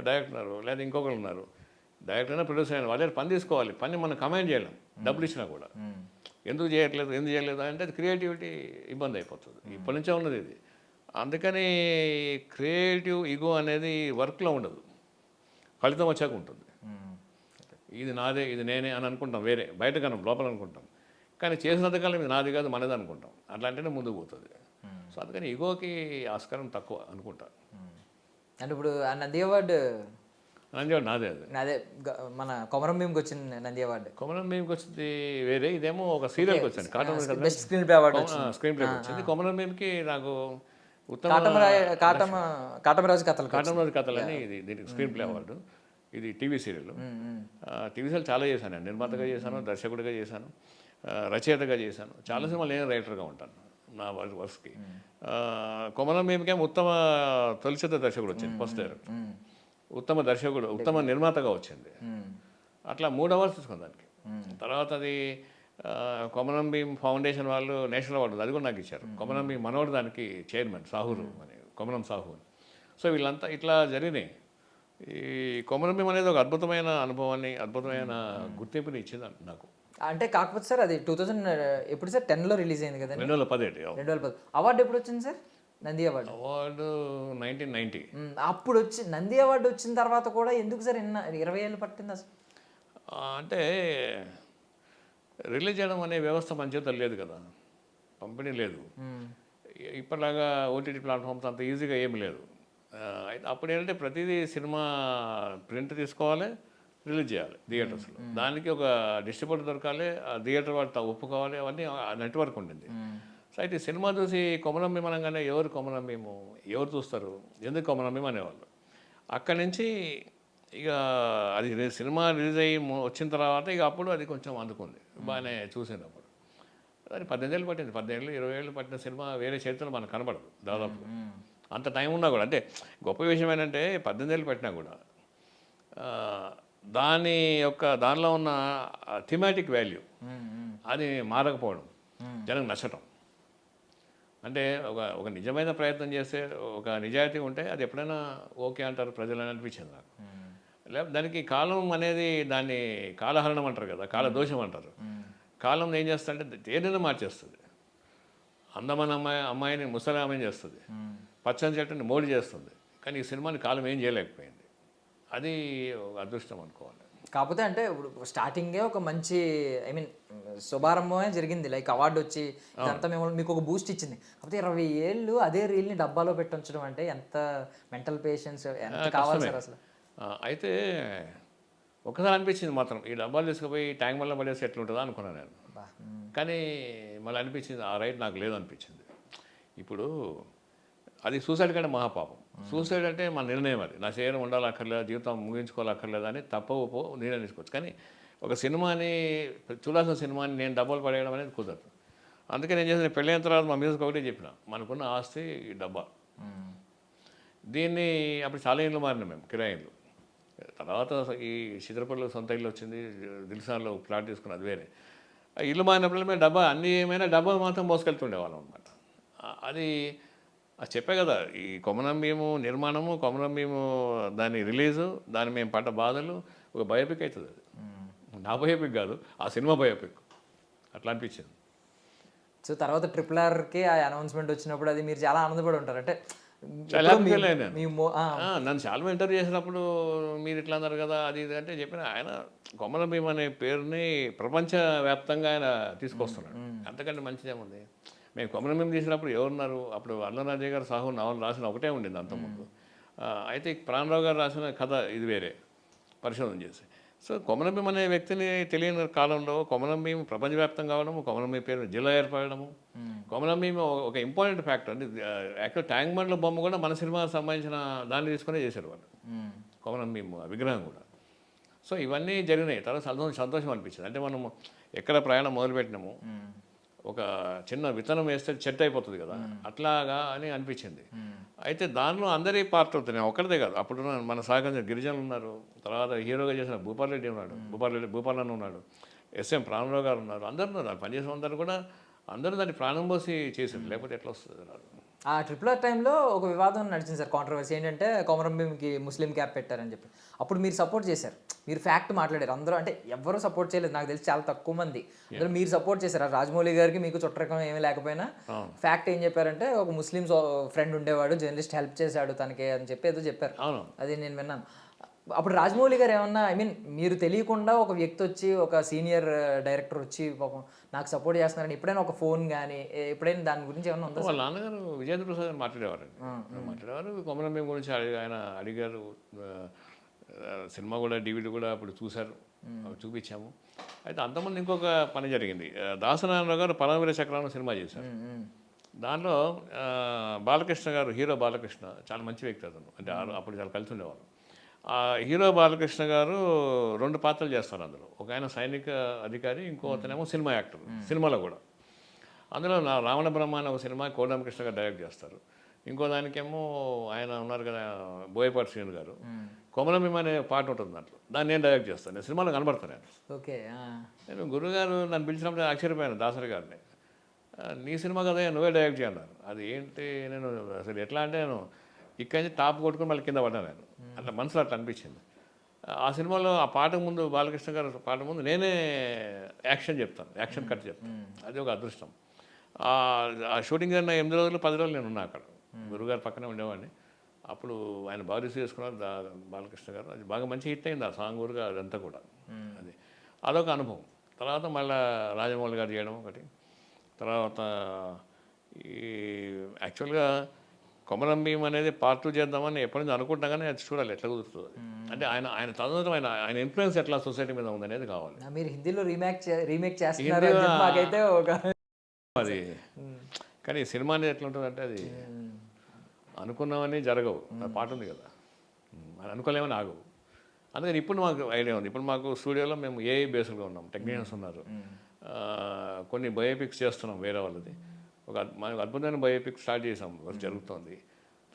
డైరెక్టర్ ఉన్నారు, లేదా ఇంకొకరు ఉన్నారు, డైరెక్టర్ అయినా ప్రొడ్యూసర్ అయినా, వాళ్ళ పని తీసుకోవాలి. పని మనం కమాండ్ చేయలేం డబ్బులు ఇచ్చినా కూడా. ఎందుకు చేయట్లేదు అంటే అది క్రియేటివిటీ ఇబ్బంది అయిపోతుంది. ఇప్పటి నుంచే ఉన్నది ఇది. అందుకని క్రియేటివ్ ఈగో అనేది వర్క్లో ఉండదు, ఫలితం వచ్చాక ఉంటుంది. ఇది నాదే, ఇది నేనే అని అనుకుంటాం, వేరే బయట కనం లోపల అనుకుంటాం. కానీ చేసినంతకాలం ఇది నాది కాదు మనదే అనుకుంటాం. అట్లా అంటేనే ముందుకు పోతుంది. సో అందుకని ఈగోకి ఆస్కారం తక్కువ అనుకుంటా. అంటే ఇప్పుడు ఆ నంది అవార్డు నాదే. అదే మన కొమరం భీమ్కి వచ్చింది నంది అవార్డు. కొమరం భీమ్కి వచ్చింది వేరే, ఇదేమో ఒక సీరియల్కి వచ్చింది, cartoon best screenplay award, స్క్రీన్ ప్లేకి వచ్చింది. కొమరం భీమ్కి నాకు ఉత్తమ కాటమరాజు కథలు అని ఇది దీనికి స్క్రీన్ ప్లే అవార్డు. ఇది టీవీ సీరియల్. టీవీ సీరియల్ చాలా చేశాను నేను. నిర్మాతగా చేశాను, దర్శకుడిగా చేశాను, రచయితగా చేశాను. చాలా సినిమాలు నేను రైటర్గా ఉంటాను నా వర్క్స్కి. కొమరం భీమ్కేమో ఉత్తమ తొలిచిత్ర దర్శకుడు వచ్చింది, ఫస్ట్ డైరెక్టర్. ఉత్తమ దర్శకుడు, ఉత్తమ నిర్మాతగా వచ్చింది. అట్లా 3 అవార్డ్స్ తీసుకుంది దానికి. తర్వాత అది కొమరం భీమ్ ఫౌండేషన్ వాళ్ళు నేషనల్ అవార్డు అది కూడా నాకు ఇచ్చారు. కొమరం భీమ్ మనోడు దానికి చైర్మన్ సాహూరు అని, కొమరం సాహు. సో వీళ్ళంతా ఇట్లా జరిగినాయి. ఈ కొమరం భీమ్ అనేది ఒక అద్భుతమైన అనుభవాన్ని, అద్భుతమైన గుర్తింపుని ఇచ్చింది నాకు. అంటే కాకపోతే సార్ అది 2000 ఎప్పుడు సార్ 10లో రిలీజ్ అయింది కదా, 2010. అవార్డు ఎప్పుడు వచ్చింది సార్? నంది అవార్డు 1990. అప్పుడు వచ్చి నంది అవార్డు వచ్చిన తర్వాత కూడా ఎందుకు సార్ 20 ఏళ్ళు పట్టింది అసలు? అంటే రిలీజ్ చేయడం అనే వ్యవస్థ మన చేతుల్లో లేదు కదా, పంపిణీ లేదు. ఇప్పటిలాగా ఓటీటీ ప్లాట్ఫామ్స్ అంత ఈజీగా ఏమి లేదు. అయితే అప్పుడు ఏంటంటే ప్రతిదీ సినిమా ప్రింట్ తీసుకోవాలి, రిలీజ్ చేయాలి థియేటర్స్లో. దానికి ఒక డిస్ట్రిబ్యూటర్ దొరకాలి, ఆ థియేటర్ వాళ్ళు ఒప్పుకోవాలి, అవన్నీ నెట్వర్క్ ఉండింది. సో అయితే ఈ సినిమా చూసి కొమరం భీమ్ అనగానే ఎవరు కొమరం భీము, ఎవరు చూస్తారు, ఎందుకు కొమరం భీమ్ అనేవాళ్ళు. అక్కడి నుంచి ఇక అది సినిమా రిలీజ్ అయ్యి వచ్చిన తర్వాత ఇక అప్పుడు అది కొంచెం అందుకుంది, బాగానే చూసినప్పుడు. అది 18 ఏళ్ళు పట్టింది, 18 ఏళ్ళు 20 ఏళ్ళు పట్టిన సినిమా వేరే చరిత్రలో మనకు కనబడదు దాదాపు. అంత టైం ఉన్నా కూడా, అంటే గొప్ప విషయం ఏంటంటే 18 ఏళ్ళు పట్టినా కూడా దానిలో ఉన్న థిమాటిక్ వాల్యూ అది మారకపోవడం, జనం నచ్చటం. అంటే ఒక నిజమైన ప్రయత్నం చేస్తే, ఒక నిజాయితీ ఉంటే అది ఎప్పుడైనా ఓకే అంటారు ప్రజలు అని అనిపించింది నాకు. లేకపోతే దానికి కాలం అనేది దాన్ని కాలహరణం అంటారు కదా, కాలదోషం అంటారు. కాలం ఏం చేస్తుందంటే ఏదైనా మార్చేస్తుంది. అందమైన అమ్మాయిని ముసలి అమ్మాయిని చేస్తుంది, పచ్చని చెట్టుని మోడి చేస్తుంది. కానీ ఈ సినిమాని కాలం ఏం చేయలేకపోయింది. అది ఒక అదృష్టం అనుకోవాలి. కాకపోతే అంటే ఇప్పుడు స్టార్టింగే ఒక మంచి శుభారంభమే జరిగింది, లైక్ అవార్డు వచ్చి ఇదంతా మీకు ఒక బూస్ట్ ఇచ్చింది. కాకపోతే 20 ఏళ్ళు అదే రీల్ని డబ్బాలో పెట్టి ఉంచడం అంటే ఎంత మెంటల్ పేషెన్స్ ఎంత కావాలి సార్ అసలు. అయితే ఒకసారి అనిపించింది మాత్రం, ఈ డబ్బాలు తీసుకుపోయి ట్యాంక్ వల్ల పడేసి ఎట్లుంటుందా అనుకున్నాను నేను. కానీ మళ్ళీ అనిపించింది ఆ రైట్ నాకు లేదు అనిపించింది. ఇప్పుడు అది సూసైడ్ కంటే మహాపాపం. సూసైడ్ అంటే మన నిర్ణయం, అది నా శరీరం ఉండాలక్కర్లేదు, జీవితం ముగించుకోవాలక్కర్లేదు అని తప్పవో నిర్ణయం తీసుకోవచ్చు. కానీ ఒక సినిమాని, చూడాల్సిన సినిమాని నేను డబ్బాలు పడేయడం అనేది కుదరదు. అందుకే నేను చేసిన పెళ్ళైన తర్వాత మా మ్యూజిక్ ఒకటే చెప్పిన, మనకున్న ఆస్తి ఈ డబ్బా. దీన్ని అప్పుడు చాలా ఇళ్ళు మారినాం మేము, కిరాయిలు. తర్వాత ఈ చిత్రపల్లిలో సొంత ఇల్లు వచ్చింది, దిల్సాన్లో ఫ్లాట్ తీసుకుని అది వేరే. ఇల్లు మారినప్పుడు మేము డబ్బా అన్నీ ఏమైనా డబ్బా మాత్రం మోసుకెళ్తుండేవాళ్ళం అనమాట. అది చెప్పే కదా, ఈ కొమరం భీము నిర్మాణము, కొమరం భీము దాని రిలీజు, దాన్ని మేము పడ్డ బాధలు ఒక బయోపిక్ అవుతుంది. అది నా బయోపిక్ కాదు, ఆ సినిమా బయోపిక్. అట్లా అనిపించింది. సో తర్వాత RRRకి ఆ అనౌన్స్మెంట్ వచ్చినప్పుడు అది మీరు చాలా ఆనందపడి ఉంటారు. అంటే చాలా ఫీల్ అయినాను. నన్ను చాలా ఇంటర్వ్యూ చేసినప్పుడు మీరు ఇట్లా అన్నారు కదా అది ఇది అంటే చెప్పిన, ఆయన కొమరం భీమ్ అనే పేరుని ప్రపంచవ్యాప్తంగా ఆయన తీసుకొస్తున్నాడు. అంతకంటే మంచిదేముంది. మేము కొమరం భీమ్ తీసినప్పుడు ఎవరున్నారు, అప్పుడు అల్లరాజయ్య గారు సాహు నవలు రాసిన ఒకటే ఉండింది అంతకుముందు. అయితే ప్రాణరావు గారు రాసిన కథ ఇది వేరే, పరిశోధన చేసి. సో కొమరం భీమ్ అనే వ్యక్తిని తెలియని కాలంలో కొమరం భీమ్ ప్రపంచవ్యాప్తం కావడము, కొమరం భీమ్ పేరు జిల్లా ఏర్పడము, కొమరం భీమ్ ఒక ఇంపార్టెంట్ ఫ్యాక్టర్. అంటే యాక్చువల్ ట్యాంక్ బండ్ల బొమ్మ కూడా మన సినిమాకి సంబంధించిన దాన్ని తీసుకునే చేశారు వాళ్ళు, కొమరం భీమ్ విగ్రహం కూడా. సో ఇవన్నీ జరిగినాయి. తర్వాత సంతోషం అనిపించింది. అంటే మనం ఎక్కడ ప్రయాణం మొదలుపెట్టినాము, ఒక చిన్న విత్తనం వేస్తే చెట్టు అయిపోతుంది కదా, అట్లాగా అని అనిపించింది. అయితే దానిలో అందరి పార్ట్ అవుతున్నాయి, ఒక్కరిదే కాదు. అప్పుడు మన సహకరించిన గిరిజనులు ఉన్నారు, తర్వాత హీరోగా చేసిన భూపాల్ రెడ్డి ఉన్నాడు, భూపాలన్న ఉన్నాడు, SM ప్రాణరావు గారు ఉన్నారు, అందరు ఉన్నారు. పనిచేసిన అందరూ కూడా అందరూ దాన్ని ప్రాణం పోసి చేశారు, లేకపోతే ఎట్లా వస్తుంది రాదు. ఆ RRR టైంలో ఒక వివాదం నడిచింది సార్, కాంట్రవర్సీ ఏంటంటే కొమరం భీమ్కి ముస్లిం క్యాప్ పెట్టారని చెప్పి. అప్పుడు మీరు సపోర్ట్ చేశారు, మీరు ఫ్యాక్ట్ మాట్లాడారు. అందరూ అంటే ఎవరు సపోర్ట్ చేయలేదు, నాకు తెలిసి చాలా తక్కువ మంది. అందులో మీరు సపోర్ట్ చేశారు. రాజమౌళి గారికి మీకు చుట్టరకం ఏమీ లేకపోయినా ఫ్యాక్ట్ ఏం చెప్పారంటే, ఒక ముస్లిం ఫ్రెండ్ ఉండేవాడు, జర్నలిస్ట్ హెల్ప్ చేశాడు తనకి అని చెప్పి ఏదో చెప్పారు. అది నేను విన్నాను. అప్పుడు రాజమౌళి గారు ఏమన్నా, మీరు తెలియకుండా ఒక వ్యక్తి వచ్చి, ఒక సీనియర్ డైరెక్టర్ వచ్చి పాపం నాకు సపోర్ట్ చేస్తున్నారని ఎప్పుడైనా ఒక ఫోన్ కానీ ఎప్పుడైనా దాని గురించి ఏమన్నా ఉందా? వాళ్ళ నాన్నగారు విజేంద్ర ప్రసాద్ గారు మాట్లాడేవారు కొమరం భీమ్ గురించి. ఆయన అడిగారు, సినిమా కూడా DVD కూడా అప్పుడు చూశారు, చూపించాము. అయితే అంతమంది ఇంకొక పని జరిగింది. దాసనారాయణరావు గారు పరమవీర చక్రాన్ని సినిమా చేశారు. దానిలో బాలకృష్ణ గారు, హీరో బాలకృష్ణ చాలా మంచి వ్యక్తి అతను, అంటే అప్పుడు చాలా కలిసి ఉండేవాళ్ళు. ఆ హీరో బాలకృష్ణ గారు 2 పాత్రలు చేస్తారు అందులో. ఒక ఆయన సైనిక అధికారి, ఇంకో అతనేమో సినిమా యాక్టర్, సినిమాలో కూడా. అందులో రావణ బ్రహ్మ అనే ఒక సినిమా కోదండకృష్ణ గారు డైరెక్ట్ చేస్తారు. ఇంకో దానికేమో ఆయన ఉన్నారు కదా, బోయపాటి శ్రీను గారు, కొమరం భీమ్ అనే పాట ఉంటుంది దాంట్లో, దాన్ని నేను డైరెక్ట్ చేస్తాను. నేను సినిమాలో కనబడతాను. ఓకే. నేను గురుగారు నన్ను పిలిచినప్పుడు ఆశ్చర్యపోయాను, దాసరి గారిని. నీ సినిమా కదా నువ్వే డైరెక్ట్ చేయన్నారు. అది ఏంటి, నేను అసలు ఎట్లా అంటే, నేను ఇక్కడి నుంచి టాప్ కొట్టుకుని మళ్ళీ కింద పడ్డాను నేను. అట్లా మనసులో అట్లా అనిపించింది. ఆ సినిమాలో ఆ పాట ముందు, బాలకృష్ణ గారు పాట ముందు నేనే యాక్షన్ చెప్తాను, యాక్షన్ కట్ చెప్తాను. అది ఒక అదృష్టం. ఆ షూటింగ్ జరిగిన 8 రోజులు 10 రోజులు నేను ఉన్నా అక్కడ, గురుగారు పక్కనే ఉండేవాడిని. అప్పుడు ఆయన బాగా రిసీవ్ చేసుకున్నారు బాలకృష్ణ గారు. అది బాగా మంచి హిట్ అయింది ఆ సాంగ్ కూడా, అదంతా కూడా. అదొక అనుభవం. తర్వాత మళ్ళీ రాజమౌళి గారు చేయడం ఒకటి. తర్వాత ఈ యాక్చువల్గా కొమరం భీమ్ అనేది పార్ట్ 2 చేద్దామని ఎప్పటి నుంచి అనుకుంటున్నా, కానీ అది చూడాలి ఎట్లా కుదురుతుంది. అంటే ఆయన ఆయన తదనంతరం ఆయన ఇన్ఫ్లుయెన్స్ ఎట్లా సొసైటీ మీద ఉందనేది కావాలి. మీరు హిందీలో రీమేక్ చేస్తున్నారు అని చెప్పి మాకైతే ఒక అది కానీ సినిమా అనేది ఎట్లా ఉంటుందంటే అది అనుకున్నవన్నీ జరగవు. అది పాట ఉంది కదా, అది అనుకోలేమని ఆగవు. అందుకని ఇప్పుడు మాకు ఐడియా ఉంది. ఇప్పుడు మాకు స్టూడియోలో మేము ఏఐ బేస్డ్గా ఉన్నాం, టెక్నీషియన్స్ ఉన్నారు. కొన్ని బయోపిక్స్ చేస్తున్నాం వేరే వాళ్ళది. మనకు అద్భుతమైన బయోపిక్ స్టార్ట్ చేసాం, జరుగుతుంది.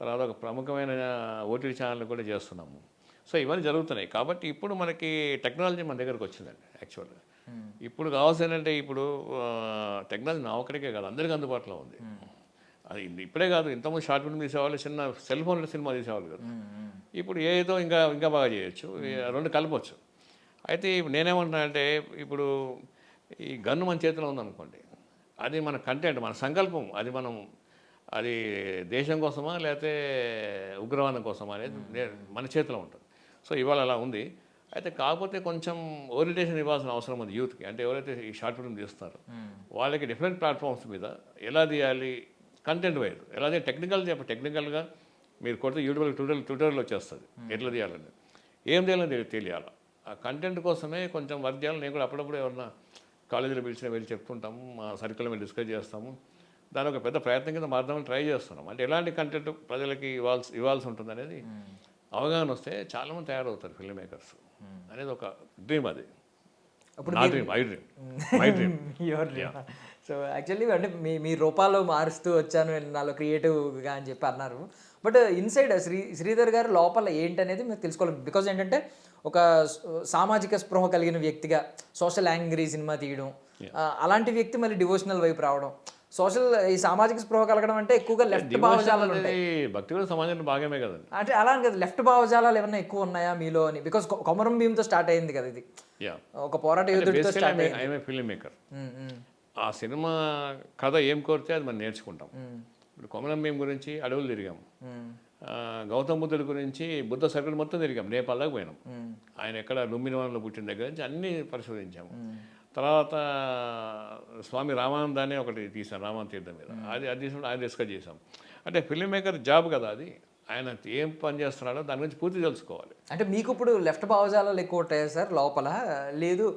తర్వాత ఒక ప్రముఖమైన ఓటీటీ ఛానల్ కూడా చేస్తున్నాము. సో ఇవన్నీ జరుగుతున్నాయి. కాబట్టి ఇప్పుడు మనకి టెక్నాలజీ మన దగ్గరకు వచ్చిందండి. యాక్చువల్గా ఇప్పుడు కావాల్సింది ఏంటంటే ఇప్పుడు టెక్నాలజీ నా ఒక్కడికే కాదు, అందరికీ అందుబాటులో ఉంది. అది ఇప్పుడే కాదు, ఇంతకుముందు షార్ట్ ఫిల్మ్ తీసేవాళ్ళు, చిన్న సెల్ ఫోన్లో సినిమా తీసేవాళ్ళు కదా. ఇప్పుడు ఏదో ఇంకా బాగా చేయొచ్చు, రెండు కలపచ్చు. అయితే ఇప్పుడు నేనేమంటున్నానంటే ఇప్పుడు ఈ గన్ను మన చేతిలో ఉందనుకోండి, అది మన కంటెంట్, మన సంకల్పం, అది దేశం కోసమా లేకపోతే ఉగ్రవాదం కోసమా అనేది మన చేతిలో ఉంటుంది. సో ఇవాళ అలా ఉంది. అయితే కాకపోతే కొంచెం ఓరియంటేషన్ ఇవ్వాల్సిన అవసరం ఉంది యూత్కి. అంటే ఎవరైతే ఈ షార్ట్ ఫిల్మ్ తీస్తున్నారో వాళ్ళకి డిఫరెంట్ ప్లాట్ఫామ్స్ మీద ఎలా తీయాలి, కంటెంట్ వైజ్ ఎలా తీయాలి, టెక్నికల్గా మీరు కొడితే యూట్యూబ్లో ట్యూటోరియల్ వచ్చేస్తుంది ఎట్లా తీయాలని, ఏం చేయాలని తెలియాలి. ఆ కంటెంట్ కోసమే కొంచెం వర్క్ చేయాలి. నేను కూడా అప్పుడప్పుడు ఎవరన్నా కాలేజీలో పిలిచిన వెళ్ళి చెప్తుంటాము, మా సర్కిల్లో మేము డిస్కస్ చేస్తాము. దాని ఒక పెద్ద ప్రయత్నం కింద మారుదామని ట్రై చేస్తున్నాం. అంటే ఎలాంటి కంటెంట్ ప్రజలకి ఇవ్వాల్సి ఉంటుంది అనేది అవగాహన వస్తే చాలామంది తయారవుతారు ఫిల్మ్ మేకర్స్ అనేది ఒక డ్రీమ్. అది మై డ్రీమ్. సో యాక్చువల్లీ అంటే మీ రూపాల్లో మారుస్తూ వచ్చాను నాలో క్రియేటివ్గా అని చెప్పి అన్నారు. బట్ ఇన్సైడ్ శ్రీధర్ గారు లోపల ఏంటనేది మీరు తెలుసుకోవాలి. బికాజ్ ఏంటంటే ఒక సామాజిక స్పృహ కలిగిన వ్యక్తిగా సోషల్ యాంగ్రీ సినిమా తీయడం, అలాంటి వ్యక్తి మళ్ళీ డివోషనల్ వైపు రావడం, ఈ సామాజిక స్పృహ కలగడం అంటే ఎక్కువగా లెఫ్ట్ భావజాలాలు ఉంటాయి. భక్తి కూడా సమాజంలో భాగమే కదండి. అంటే అలా కదా, లెఫ్ట్ భావజాలాలు ఏమైనా ఎక్కువ ఉన్నాయా మీలో అని? బికాస్ కొమరం భీమ్తో స్టార్ట్ అయింది కదా ఇది, ఒక పోరాట యోధుడితో స్టార్ట్ అయింది. I'm a film maker. ఆ సినిమా కథ ఏం కోరితే అది మనం నేర్చుకుంటాం. ఇప్పుడు కొమరం భీమ్ గురించి అడవులు తిరిగాం, గౌతమ బుద్ధుడి గురించి బుద్ధ సర్కిల్ మొత్తం తిరిగాం, నేపాల్ దాకా పోయినాం. ఆయన ఎక్కడ లుంబినివనంలో పుట్టిన దగ్గర నుంచి అన్నీ పరిశోధించాము. తర్వాత స్వామి రామానందాన్ని ఒకటి తీసాం, రామానంద తీర్థం మీద, అది తీసినప్పుడు ఆయన డిస్కస్ చేసాం. అంటే ఫిల్మ్ మేకర్ జాబ్ కదా అది, ఆయన ఏం పని చేస్తున్నాడో దాని గురించి పూర్తి తెలుసుకోవాలి. అంటే మీకు ఇప్పుడు లెఫ్ట్ భావజాలాలు ఎక్కువ ఉంటాయా సార్ లోపల, లేదు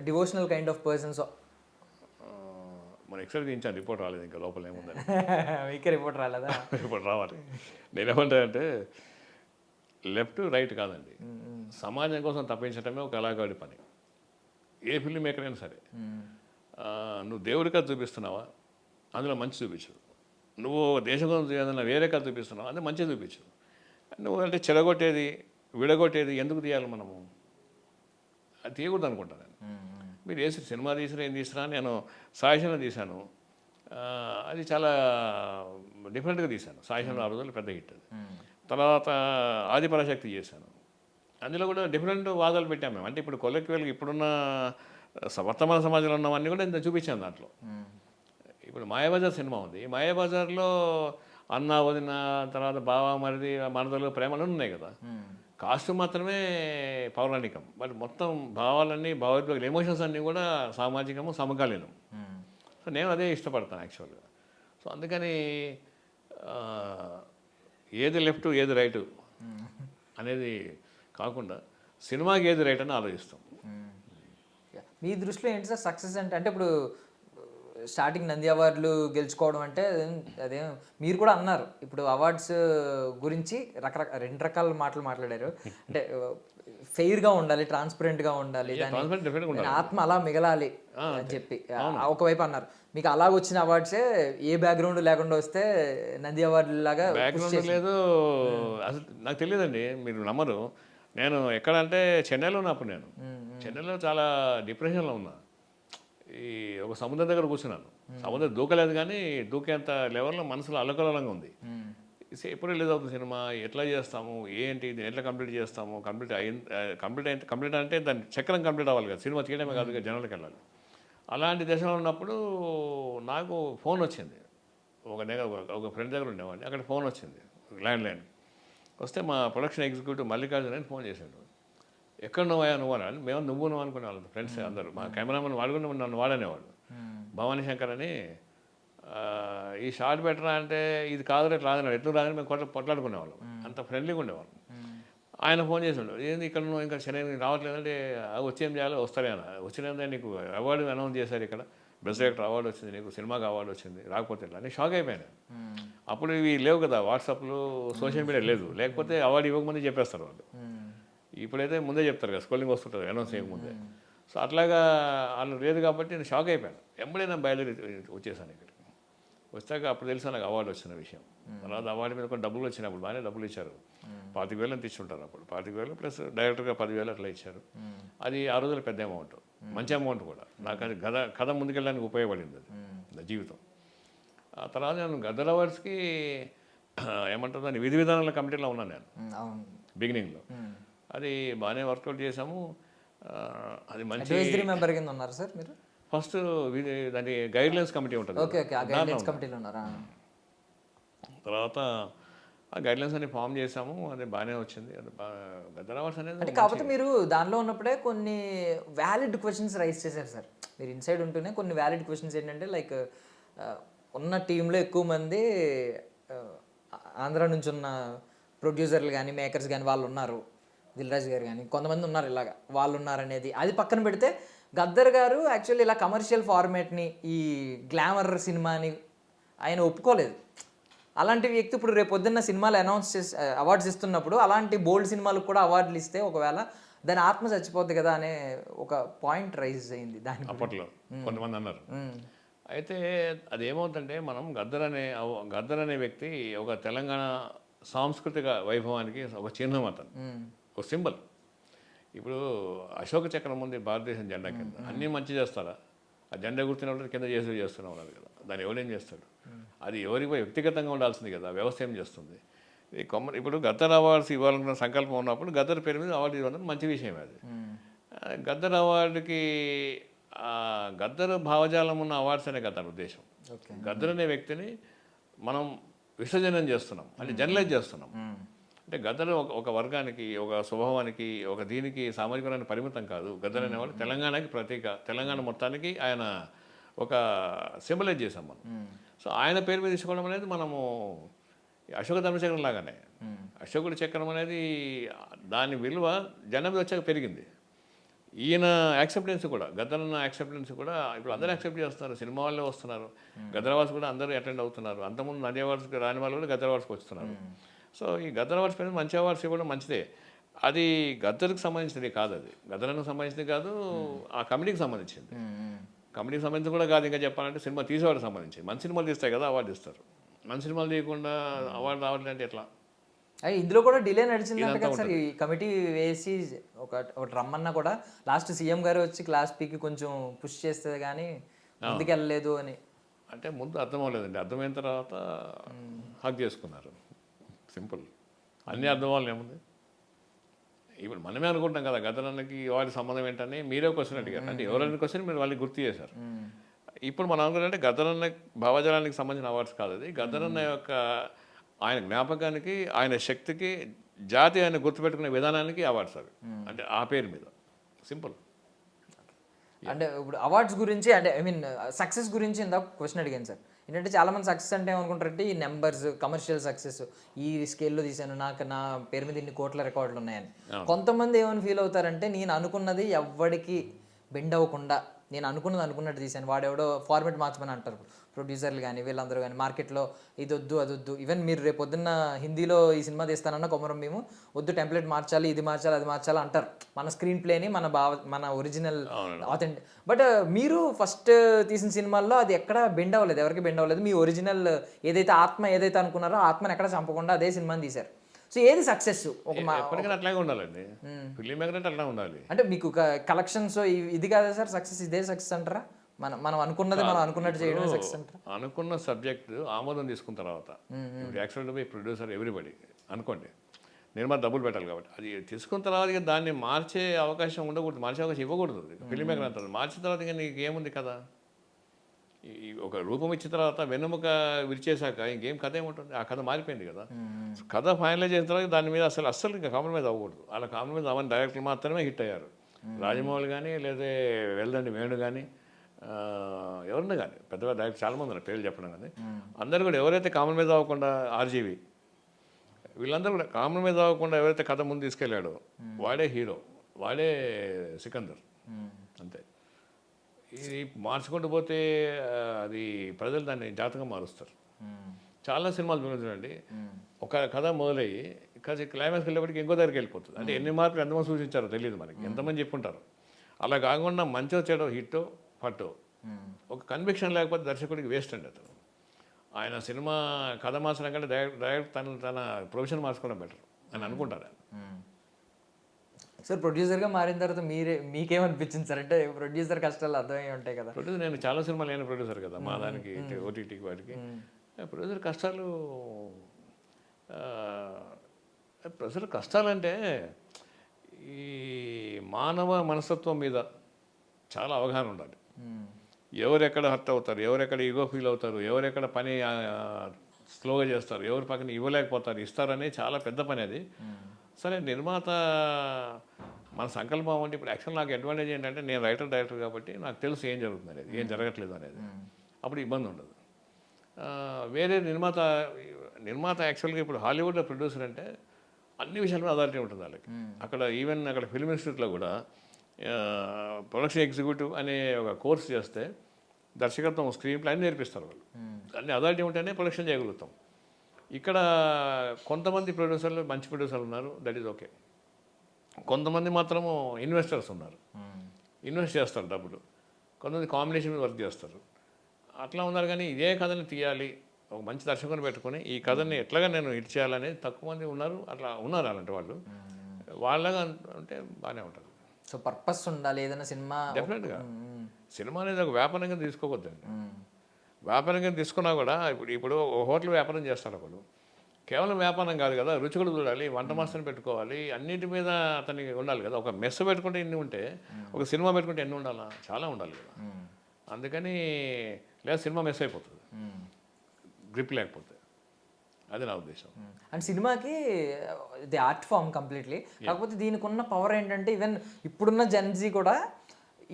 డివోషనల్ కైండ్ ఆఫ్ పర్సన్స్? మన ఎక్స్రే తీయించాను, రిపోర్ట్ రాలేదు ఇంకా లోపల ఏముందని. మీకే రిపోర్ట్ రాలేదా? రిపోర్ట్ రావాలి. నేనేమంటానంటే లెఫ్ట్ రైట్ కాదండి, సమాజం కోసం తప్పించడమే ఒక కళాకారుడి పని. ఏ ఫిల్మ్ మేకర్ అయినా సరే, నువ్వు దేవుడి కథ చూపిస్తున్నావా, అందులో మంచి చూపించు. నువ్వు దేశం కోసం ఏదైనా వేరే కథ చూపిస్తున్నావా, అది మంచిగా చూపించు. నువ్వు అంటే చెడగొట్టేది విడగొట్టేది ఎందుకు తీయాలి మనము? అది తీయకూడదు అనుకుంటాను నేను. మీరు వేసి సినిమా తీసినా ఏం తీసినా, నేను సాయిశంలో తీశాను, అది చాలా డిఫరెంట్గా తీశాను. సాయిశంలో ఆ రోజుల్లో పెద్ద హిట్. అది తర్వాత ఆదిపరాశక్తి చేశాను, అందులో కూడా డిఫరెంట్ వాదాలు పెట్టాము మేము. అంటే ఇప్పుడు కొలెక్టివ్గా ఇప్పుడున్న వర్తమాన సమాజంలో ఉన్నవన్నీ కూడా నేను చూపించాను దాంట్లో. ఇప్పుడు మాయాబజార్ సినిమా ఉంది, మాయాబజార్లో అన్న వదిన, తర్వాత బావ మరిది, మనదలు, ప్రేమలు ఉన్నాయి కదా. కాస్ట్యూమ్ మాత్రమే పౌరాణికం, బట్ మొత్తం భావాలన్నీ, భావోద్వేగాలు, ఎమోషన్స్ అన్నీ కూడా సామాజికము, సమకాలీనం. సో నేను అదే ఇష్టపడతాను యాక్చువల్గా. సో అందుకని ఏది లెఫ్ట్ ఏది రైటు అనేది కాకుండా సినిమాకి ఏది రైట్ అని ఆలోచిస్తాం. మీ దృష్టిలో ఏంటి సార్ సక్సెస్ అంటే? అంటే ఇప్పుడు స్టార్టింగ్ నంది అవార్డులు గెలుచుకోవడం అంటే అదేం, మీరు కూడా అన్నారు ఇప్పుడు అవార్డ్స్ గురించి రెండు రకాల మాటలు మాట్లాడారు. అంటే ఫెయిర్గా ఉండాలి, ట్రాన్స్పరెంట్గా ఉండాలి, దాని ఆత్మ అలా మిగలాలి అని చెప్పి ఒకవైపు అన్నారు. మీకు అలాగ వచ్చిన అవార్డ్సే ఏ బ్యాక్గ్రౌండ్ లేకుండా వస్తే నంది అవార్డు లాగా బ్యాక్గ్రౌండ్ లేదు అసలు. నాకు తెలియదండి, మీరు నమ్మరు. నేను ఎక్కడంటే చెన్నైలో ఉన్నప్పుడు, నేను చెన్నైలో చాలా డిప్రెషన్లో ఉన్నా. ఈ ఒక సముద్రం దగ్గర కూర్చున్నాను, సముద్రం దూకలేదు కానీ దూకేంత లెవెల్లో మనసులో అల్లకల్లంగా ఉంది. ఎప్పుడు రిలీజ్ అవుతుంది సినిమా, ఎట్లా చేస్తాము, ఏంటి, దీన్ని ఎట్లా కంప్లీట్ చేస్తాము, కంప్లీట్ అంటే దాని చక్రం కంప్లీట్ అవ్వాలి కదా, సినిమా తీయడమే కాదు కదా, జనాలకు వెళ్ళాలి. అలాంటి దశలో ఉన్నప్పుడు నాకు ఫోన్ వచ్చింది. ఒక ఫ్రెండ్ దగ్గర ఉండేవాడిని, అక్కడ ఫోన్ వచ్చింది, ల్యాండ్లైన్ వస్తే మా ప్రొడక్షన్ ఎగ్జిక్యూటివ్ మల్లికార్జున అని ఫోన్ చేశాడు. ఎక్కడ నువ్వు అని. మేము నువ్వు అనుకునే వాళ్ళు ఫ్రెండ్స్ అందరూ, మా కెమెరామెన్ వాడు కూడా నన్ను వాడనేవాడు, భవానీ శంకర్ అని. ఈ షార్ట్ బెటరా అంటే ఇది కాదు రేపు రాదన్నాడు, ఎట్లు రాదని మేము కొట్లాడుకునేవాళ్ళం, అంత ఫ్రెండ్లీగా ఉండేవాళ్ళం. ఆయన ఫోన్ చేసిండు, ఏంది ఇక్కడ నువ్వు ఇంకా శని రావట్లేదంటే వచ్చేం చేయాలి, వస్తానే అన్న. వచ్చినందే నీకు అవార్డు అనౌన్స్ చేశారు, ఇక్కడ బెస్ట్ డైరెక్టర్ అవార్డు వచ్చింది, నీకు సినిమాకి అవార్డు వచ్చింది, రాకపోతే ఇట్లా అని షాక్ అయిపోయాను. అప్పుడు ఇవి లేవు కదా, వాట్సాప్లు సోషల్ మీడియా లేదు, లేకపోతే అవార్డు ఇవ్వకముందే చెప్పేస్తారు వాళ్ళు. ఇప్పుడైతే ముందే చెప్తారు కదా, స్కూలింగ్ వస్తుంటుంది అనౌన్స్ చేయకముందే. సో అట్లాగా వాళ్ళు లేదు కాబట్టి నేను షాక్ అయిపోయాను. ఎంబడే నేను బయలుదేరి వచ్చేసాను ఇక్కడికి. వచ్చాక అప్పుడు తెలుసా నాకు అవార్డు వచ్చిన విషయం. తర్వాత అవార్డు మీద కొన్ని డబ్బులు వచ్చినప్పుడు బాగానే డబ్బులు ఇచ్చారు, 25,000 అని తెచ్చుంటారు అప్పుడు. 25,000 ప్లస్ డైరెక్టర్గా 10,000 అట్లా ఇచ్చారు. అది ఆ రోజుల్లో పెద్ద అమౌంట్, మంచి అమౌంట్ కూడా. నాకు అది కథ ముందుకెళ్ళడానికి ఉపయోగపడింది అది నా జీవితం. ఆ తర్వాత నేను గద్దర్ అవార్డ్స్కి ఏమంటారు దాన్ని విధి విధానాల కమిటీలో ఉన్నాను నేను బిగినింగ్లో. అది బాగానే వర్కౌట్ చేసాము. అది మంచి మెంబర్ కింద ఉన్నారు సార్ మీరు. ఫస్ట్ దాని గైడ్లైన్స్ కమిటీ ఉంటుంది, తర్వాత ఆ గైడ్లైన్స్ అన్ని ఫామ్ చేసాము. అది బాగానే వచ్చింది. అది గద్దర్ అవార్డ్స్ అనేది కాకపోతే మీరు దానిలో ఉన్నప్పుడే కొన్ని వ్యాలిడ్ క్వశ్చన్స్ రైజ్ చేశారు సార్. మీరు ఇన్సైడ్ ఉంటూనే కొన్ని వ్యాలిడ్ క్వశ్చన్స్ ఏంటంటే లైక్ ఉన్న టీంలో ఎక్కువ మంది ఆంధ్ర నుంచి ఉన్న ప్రొడ్యూసర్లు కానీ మేకర్స్ కానీ వాళ్ళు ఉన్నారు, దిల్ రాజు గారు కానీ కొంతమంది ఉన్నారు, ఇలాగా వాళ్ళు ఉన్నారనేది అది పక్కన పెడితే గద్దర్ గారు యాక్చువల్లీ ఇలా కమర్షియల్ ఫార్మేట్ని ఈ గ్లామర్ సినిమాని ఆయన ఒప్పుకోలేదు. అలాంటి వ్యక్తి ఇప్పుడు రేపు పొద్దున్న సినిమాలు అనౌన్స్ చేసి అవార్డ్స్ ఇస్తున్నప్పుడు అలాంటి బోల్డ్ సినిమాలకు కూడా అవార్డులు ఇస్తే ఒకవేళ దాని ఆత్మ చచ్చిపోద్ది కదా అనే ఒక పాయింట్ రైజ్ అయింది దాని అప్పట్లో కొంతమంది అన్నారు. అయితే అదేమవుతుందంటే మనం గద్దర్ అనే వ్యక్తి ఒక తెలంగాణ సాంస్కృతిక వైభవానికి ఒక చిహ్నం, అతను ఒక సింబల్. ఇప్పుడు అశోక చక్రం ఉంది భారతదేశం జెండా కింద, అన్నీ మంచి చేస్తారా? ఆ జెండా గుర్తున్నప్పుడు కింద చేస్తూనే ఉన్నారు కదా, దాన్ని ఎవరేం చేస్తాడు? అది ఎవరికి వ్యక్తిగతంగా ఉండాల్సింది కదా, వ్యవస్థ ఏం చేస్తుంది? ఇప్పుడు గద్దర్ అవార్డ్స్ ఇవ్వాలనుకున్న సంకల్పం ఉన్నప్పుడు గద్దర్ పేరు మీద అవార్డు ఇవ్వడం మంచి విషయం. అది గద్దర్ అవార్డుకి గద్దర్ భావజాలం ఉన్న అవార్డ్స్ అనే కదా ఉద్దేశం. గద్దర్ అనే వ్యక్తిని మనం విసర్జనం చేస్తున్నాం, అంటే జనరలైజ్ చేస్తున్నాం. అంటే గద్దర్ ఒక వర్గానికి, ఒక స్వభావానికి, ఒక దీనికి సామాజికమైన పరిమితం కాదు. గద్దర్ అనేవాడు తెలంగాణకి ప్రతీక, తెలంగాణ మొత్తానికి ఆయన ఒక సింబలైజ్ చేసాం మనం. సో ఆయన పేరు మీద తీసుకోవడం అనేది మనము అశోక ధర్మచక్రం లాగానే. అశోకుడి చక్రం అనేది దాని విలువ జనం మీద వచ్చాక పెరిగింది. ఈయన యాక్సెప్టెన్స్ కూడా, గద్దర్ అన్న యాక్సెప్టెన్స్ కూడా ఇప్పుడు అందరూ యాక్సెప్ట్ చేస్తున్నారు, సినిమా వాళ్ళే వస్తున్నారు. గద్దర్ అవార్డ్స్ కూడా అందరూ అటెండ్ అవుతున్నారు. అంతకుముందు నంది అవార్డ్స్కి రాని వాళ్ళు కూడా గద్దర్ అవార్డ్స్కి వస్తున్నారు. సో ఈ గద్దర్ అవార్డ్స్ పైన మంచి అవార్డ్స్ ఇవ్వడం మంచిదే. అది గద్దర్కి సంబంధించింది కాదు, అది గద్దర్కి సంబంధించింది కాదు, ఆ కమిటీకి సంబంధించింది. కమిటీకి సంబంధించి కూడా కాదు, ఇంకా చెప్పాలంటే సినిమా తీసేవాడికి సంబంధించి. మంచి సినిమాలు తీస్తాయి కదా అవార్డు ఇస్తారు, మంచి సినిమాలు తీయకుండా అవార్డు రావట్లేదు అంటే ఎట్లా? ఇందులో కూడా డిలే నడిచిందంట కదా సార్. ఈ కమిటీ వేసి ఒకటి రమ్మన్నా కూడా లాస్ట్ సీఎం గారు వచ్చి క్లాస్ పీకి కొంచెం పుష్ చేస్తే కానీ ముందుకు వెళ్ళలేదు అని. అంటే ముందు అర్థం అవ్వలేదండి, అర్థమైన తర్వాత హక్ చేసుకున్నారు. సింపుల్. అన్నీ అర్థం అవ్వాలి ఏముంది. ఇప్పుడు మనమే అనుకుంటాం కదా గద్దరానికి వాటి సంబంధం ఏంటని. మీరే క్వశ్చన్ అడిగారు, అంటే ఎవరైనా క్వశ్చన్ మీరు వాళ్ళకి గుర్తు చేశారు. ఇప్పుడు మనం అనుకుంటే గద్దరన్న భావజాలానికి సంబంధించిన అవార్డ్స్ కాదు, అది గద్దరన్న యొక్క ఆయన జ్ఞాపకానికి, ఆయన శక్తికి, జాతి ఆయన గుర్తుపెట్టుకునే విధానానికి అవార్డ్స్ అవి. అంటే ఆ పేరు మీద సింపుల్. అంటే ఇప్పుడు అవార్డ్స్ గురించి, అంటే ఐ మీన్ సక్సెస్ గురించి ఇందాక క్వశ్చన్ అడిగాను సార్. ఏంటంటే చాలామంది సక్సెస్ అంటే ఏమనుకుంటారంటే ఈ నెంబర్స్, కమర్షియల్ సక్సెస్, ఈ స్కేల్లో తీశాను, నా పేరు మీద ఇన్ని కోట్ల రికార్డులు ఉన్నాయని. కొంతమంది ఏమని ఫీల్ అవుతారంటే నేను అనుకున్నది ఎవ్వడికి బెండ్ అవ్వకుండా నేను అనుకున్నట్టు తీశాను, వాడెవడో ఫార్మేట్ మార్చమని అంటారు ప్రొడ్యూసర్లు కానీ వీళ్ళందరూ కానీ మార్కెట్లో. ఇది వద్దు అది వద్దు, ఈవెన్ మీరు రేపు పొద్దున్న హిందీలో ఈ సినిమా తీస్తానన్నా కొమరం మేము వద్దు, టెంప్లెట్ మార్చాలి, ఇది మార్చాలి, అది మార్చాలి అంటారు. మన స్క్రీన్ ప్లేని మన ఒరిజినల్ ఆథెంటిక్. బట్ మీరు ఫస్ట్ తీసిన సినిమాల్లో అది ఎక్కడ బెండ్ అవ్వలేదు, ఎవరికి బెండ్ అవ్వలేదు. మీ ఒరిజినల్ ఏదైతే ఆత్మ ఏదైతే అనుకున్నారో ఆత్మని ఎక్కడ చంపకుండా అదే సినిమాని తీశారు. సో ఏది సక్సెస్? ఎప్పటికైనా అట్లాగే ఉండాలండి, ఫిల్మ్ మేకర్ అంటే అట్లా ఉండాలి. అంటే మీకు కలెక్షన్స్ ఇది కాదా సార్ సక్సెస్? ఇదే సక్సెస్ అంటారా? మనం అనుకున్నది మనం అనుకున్నట్టు చేయడం సక్సెస్ అంటారా? అనుకున్న సబ్జెక్ట్ ఆమోదం తీసుకున్న తర్వాత, ఇప్పుడు యాక్చువల్ బై ప్రొడ్యూసర్ ఎవ్రీబడి అనుకోండి, నిర్మాత డబ్బులు పెట్టాలి కాబట్టి అది తీసుకున్న తర్వాత ఇక దాన్ని మార్చే అవకాశం ఉండకూడదు, మార్చే అవకాశం ఇవ్వకూడదు. ఫిల్మ్ మేకర్ అంటారు, మార్చిన తర్వాత ఇక నీకు ఏముంది కదా, ఒక రూపం ఇచ్చిన తర్వాత వెన్నెముక విరిచేశాక ఇంకేం కథ ఏముంటుంది? ఆ కథ మారిపోయింది కదా. కథ ఫైనలైజ్ చేసిన తర్వాత దాని మీద అస్సలు ఇంకా కాంప్రమైజ్ అవ్వకూడదు. అలా కాంప్రమైజ్ అవ్వని డైరెక్టర్లు మాత్రమే హిట్ అయ్యారు. రాజమౌళి కానీ, లేదా వెల్దండి వేణు కానీ, ఎవరన్నా కానీ పెద్దగా డైరెక్టర్ చాలామంది ఉన్నారు, పేర్లు చెప్పడం కానీ, అందరూ కూడా ఎవరైతే కాంప్రమైజ్ అవ్వకుండా, ఆర్జీవి వీళ్ళందరూ కూడా కాంప్రమైజ్ అవ్వకుండా ఎవరైతే కథ ముందు తీసుకెళ్ళాడో వాడే హీరో, వాడే సికందర్. అంతే. ఇది మార్చుకుంటూ పోతే అది ప్రజలు దాన్ని జాతకం మారుస్తారు. చాలా సినిమాలు చూడండి, ఒక కథ మొదలయ్యి క్లైమాక్స్కి వెళ్ళేప్పటికి ఇంకో దగ్గరికి వెళ్ళిపోతుంది. అంటే ఎన్ని మార్కులు ఎంతమంది సూచించారో తెలియదు మనకి, ఎంతమంది చెప్పుంటారు. అలా కాకుండా మంచిగా చేయడం హిట్టో ఫట్టో, ఒక కన్విక్షన్ లేకపోతే దర్శకుడికి వేస్ట్ అండి. అతను ఆయన సినిమా కథ మార్చడం కంటే డైరెక్ట్ తన ప్రొఫెషన్ మార్చుకోవడం బెటర్ అని అనుకుంటారు. సార్ ప్రొడ్యూసర్గా మారిన తర్వాత మీకేమనిపించింది సార్? అంటే ప్రొడ్యూసర్ కష్టాలు అర్థమై ఉంటాయి కదా. ప్రొడ్యూసర్, నేను చాలా సినిమాలు అయిన ప్రొడ్యూసర్ కదా, మా దానికి ఓటీటీకి వాటికి. ప్రొడ్యూసర్ కష్టాలు, ప్రొడ్యూసర్ కష్టాలంటే ఈ మానవ మనస్తత్వం మీద చాలా అవగాహన ఉండాలి. ఎవరెక్కడ హర్ట్ అవుతారు, ఎవరెక్కడ ఈగో ఫీల్ అవుతారు, ఎవరెక్కడ పని స్లోగా చేస్తారు, ఎవరి పక్కన ఇవ్వలేకపోతారు, ఇస్తారని చాలా పెద్ద పని అది. సరే, నిర్మాత మన సంకల్పం అంటే ఇప్పుడు యాక్చువల్ నాకు అడ్వాంటేజ్ ఏంటంటే నేను డైరెక్టర్ కాబట్టి నాకు తెలుసు ఏం జరుగుతుంది అనేది, ఏం జరగట్లేదు అనేది. అప్పుడు ఇబ్బంది ఉండదు. వేరే నిర్మాత యాక్చువల్గా ఇప్పుడు హాలీవుడ్లో ప్రొడ్యూసర్ అంటే అన్ని విషయాల్లో అథారిటీ ఉంటుంది వాళ్ళకి. అక్కడ ఈవెన్ అక్కడ ఫిల్మ్ ఇన్స్టిట్యూట్లో కూడా ప్రొడక్షన్ ఎగ్జిక్యూటివ్ అనే ఒక కోర్స్ చేస్తే దర్శకత్వం, స్క్రీన్ ప్లే అన్నీ నేర్పిస్తారు వాళ్ళు. అన్ని అథారిటీ ఉంటేనే ప్రొడక్షన్ చేయగలుగుతాం. ఇక్కడ కొంతమంది ప్రొడ్యూసర్లు మంచి ప్రొడ్యూసర్లు ఉన్నారు, దట్ ఈజ్ ఓకే. కొంతమంది మాత్రము ఇన్వెస్టర్స్ ఉన్నారు, ఇన్వెస్ట్ చేస్తారు డబ్బులు. కొంతమంది కాంబినేషన్ మీద వర్క్ చేస్తారు. అట్లా ఉన్నారు. కానీ ఇదే కథని తీయాలి, ఒక మంచి దర్శకుని పెట్టుకొని ఈ కథని ఎట్లాగా నేను హిట్ చేయాలనేది తక్కువ మంది ఉన్నారు. అట్లా ఉన్నారు అలాంటి వాళ్ళు. వాళ్ళగా అంటే బాగానే ఉంటుంది. సో పర్పస్ ఉండాలి ఏదైనా సినిమా. డెఫినెట్గా సినిమా అనేది ఒక వ్యాపారంగా తీసుకోవద్దండి. వ్యాపారంగా తీసుకున్నా కూడా ఇప్పుడు హోటల్ వ్యాపారం చేస్తారు ఒకడు, కేవలం వ్యాపారం కాదు కదా, రుచి కూడా చూడాలి, వంట మాస్టర్ని పెట్టుకోవాలి, అన్నిటి మీద అతనికి ఉండాలి కదా. ఒక మెస్ పెట్టుకుంటే ఎన్ని ఉంటే ఒక సినిమా పెట్టుకుంటే ఎన్ని ఉండాలా? చాలా ఉండాలి కదా. అందుకని లేదా సినిమా మెస్ అయిపోతుంది గ్రిప్ లేకపోతే. అది నా ఉద్దేశం. అండ్ సినిమాకి ది ఆర్ట్ ఫామ్ కంప్లీట్లీ. కాకపోతే దీనికి ఉన్న పవర్ ఏంటంటే ఈవెన్ ఇప్పుడున్న జెన్జీ కూడా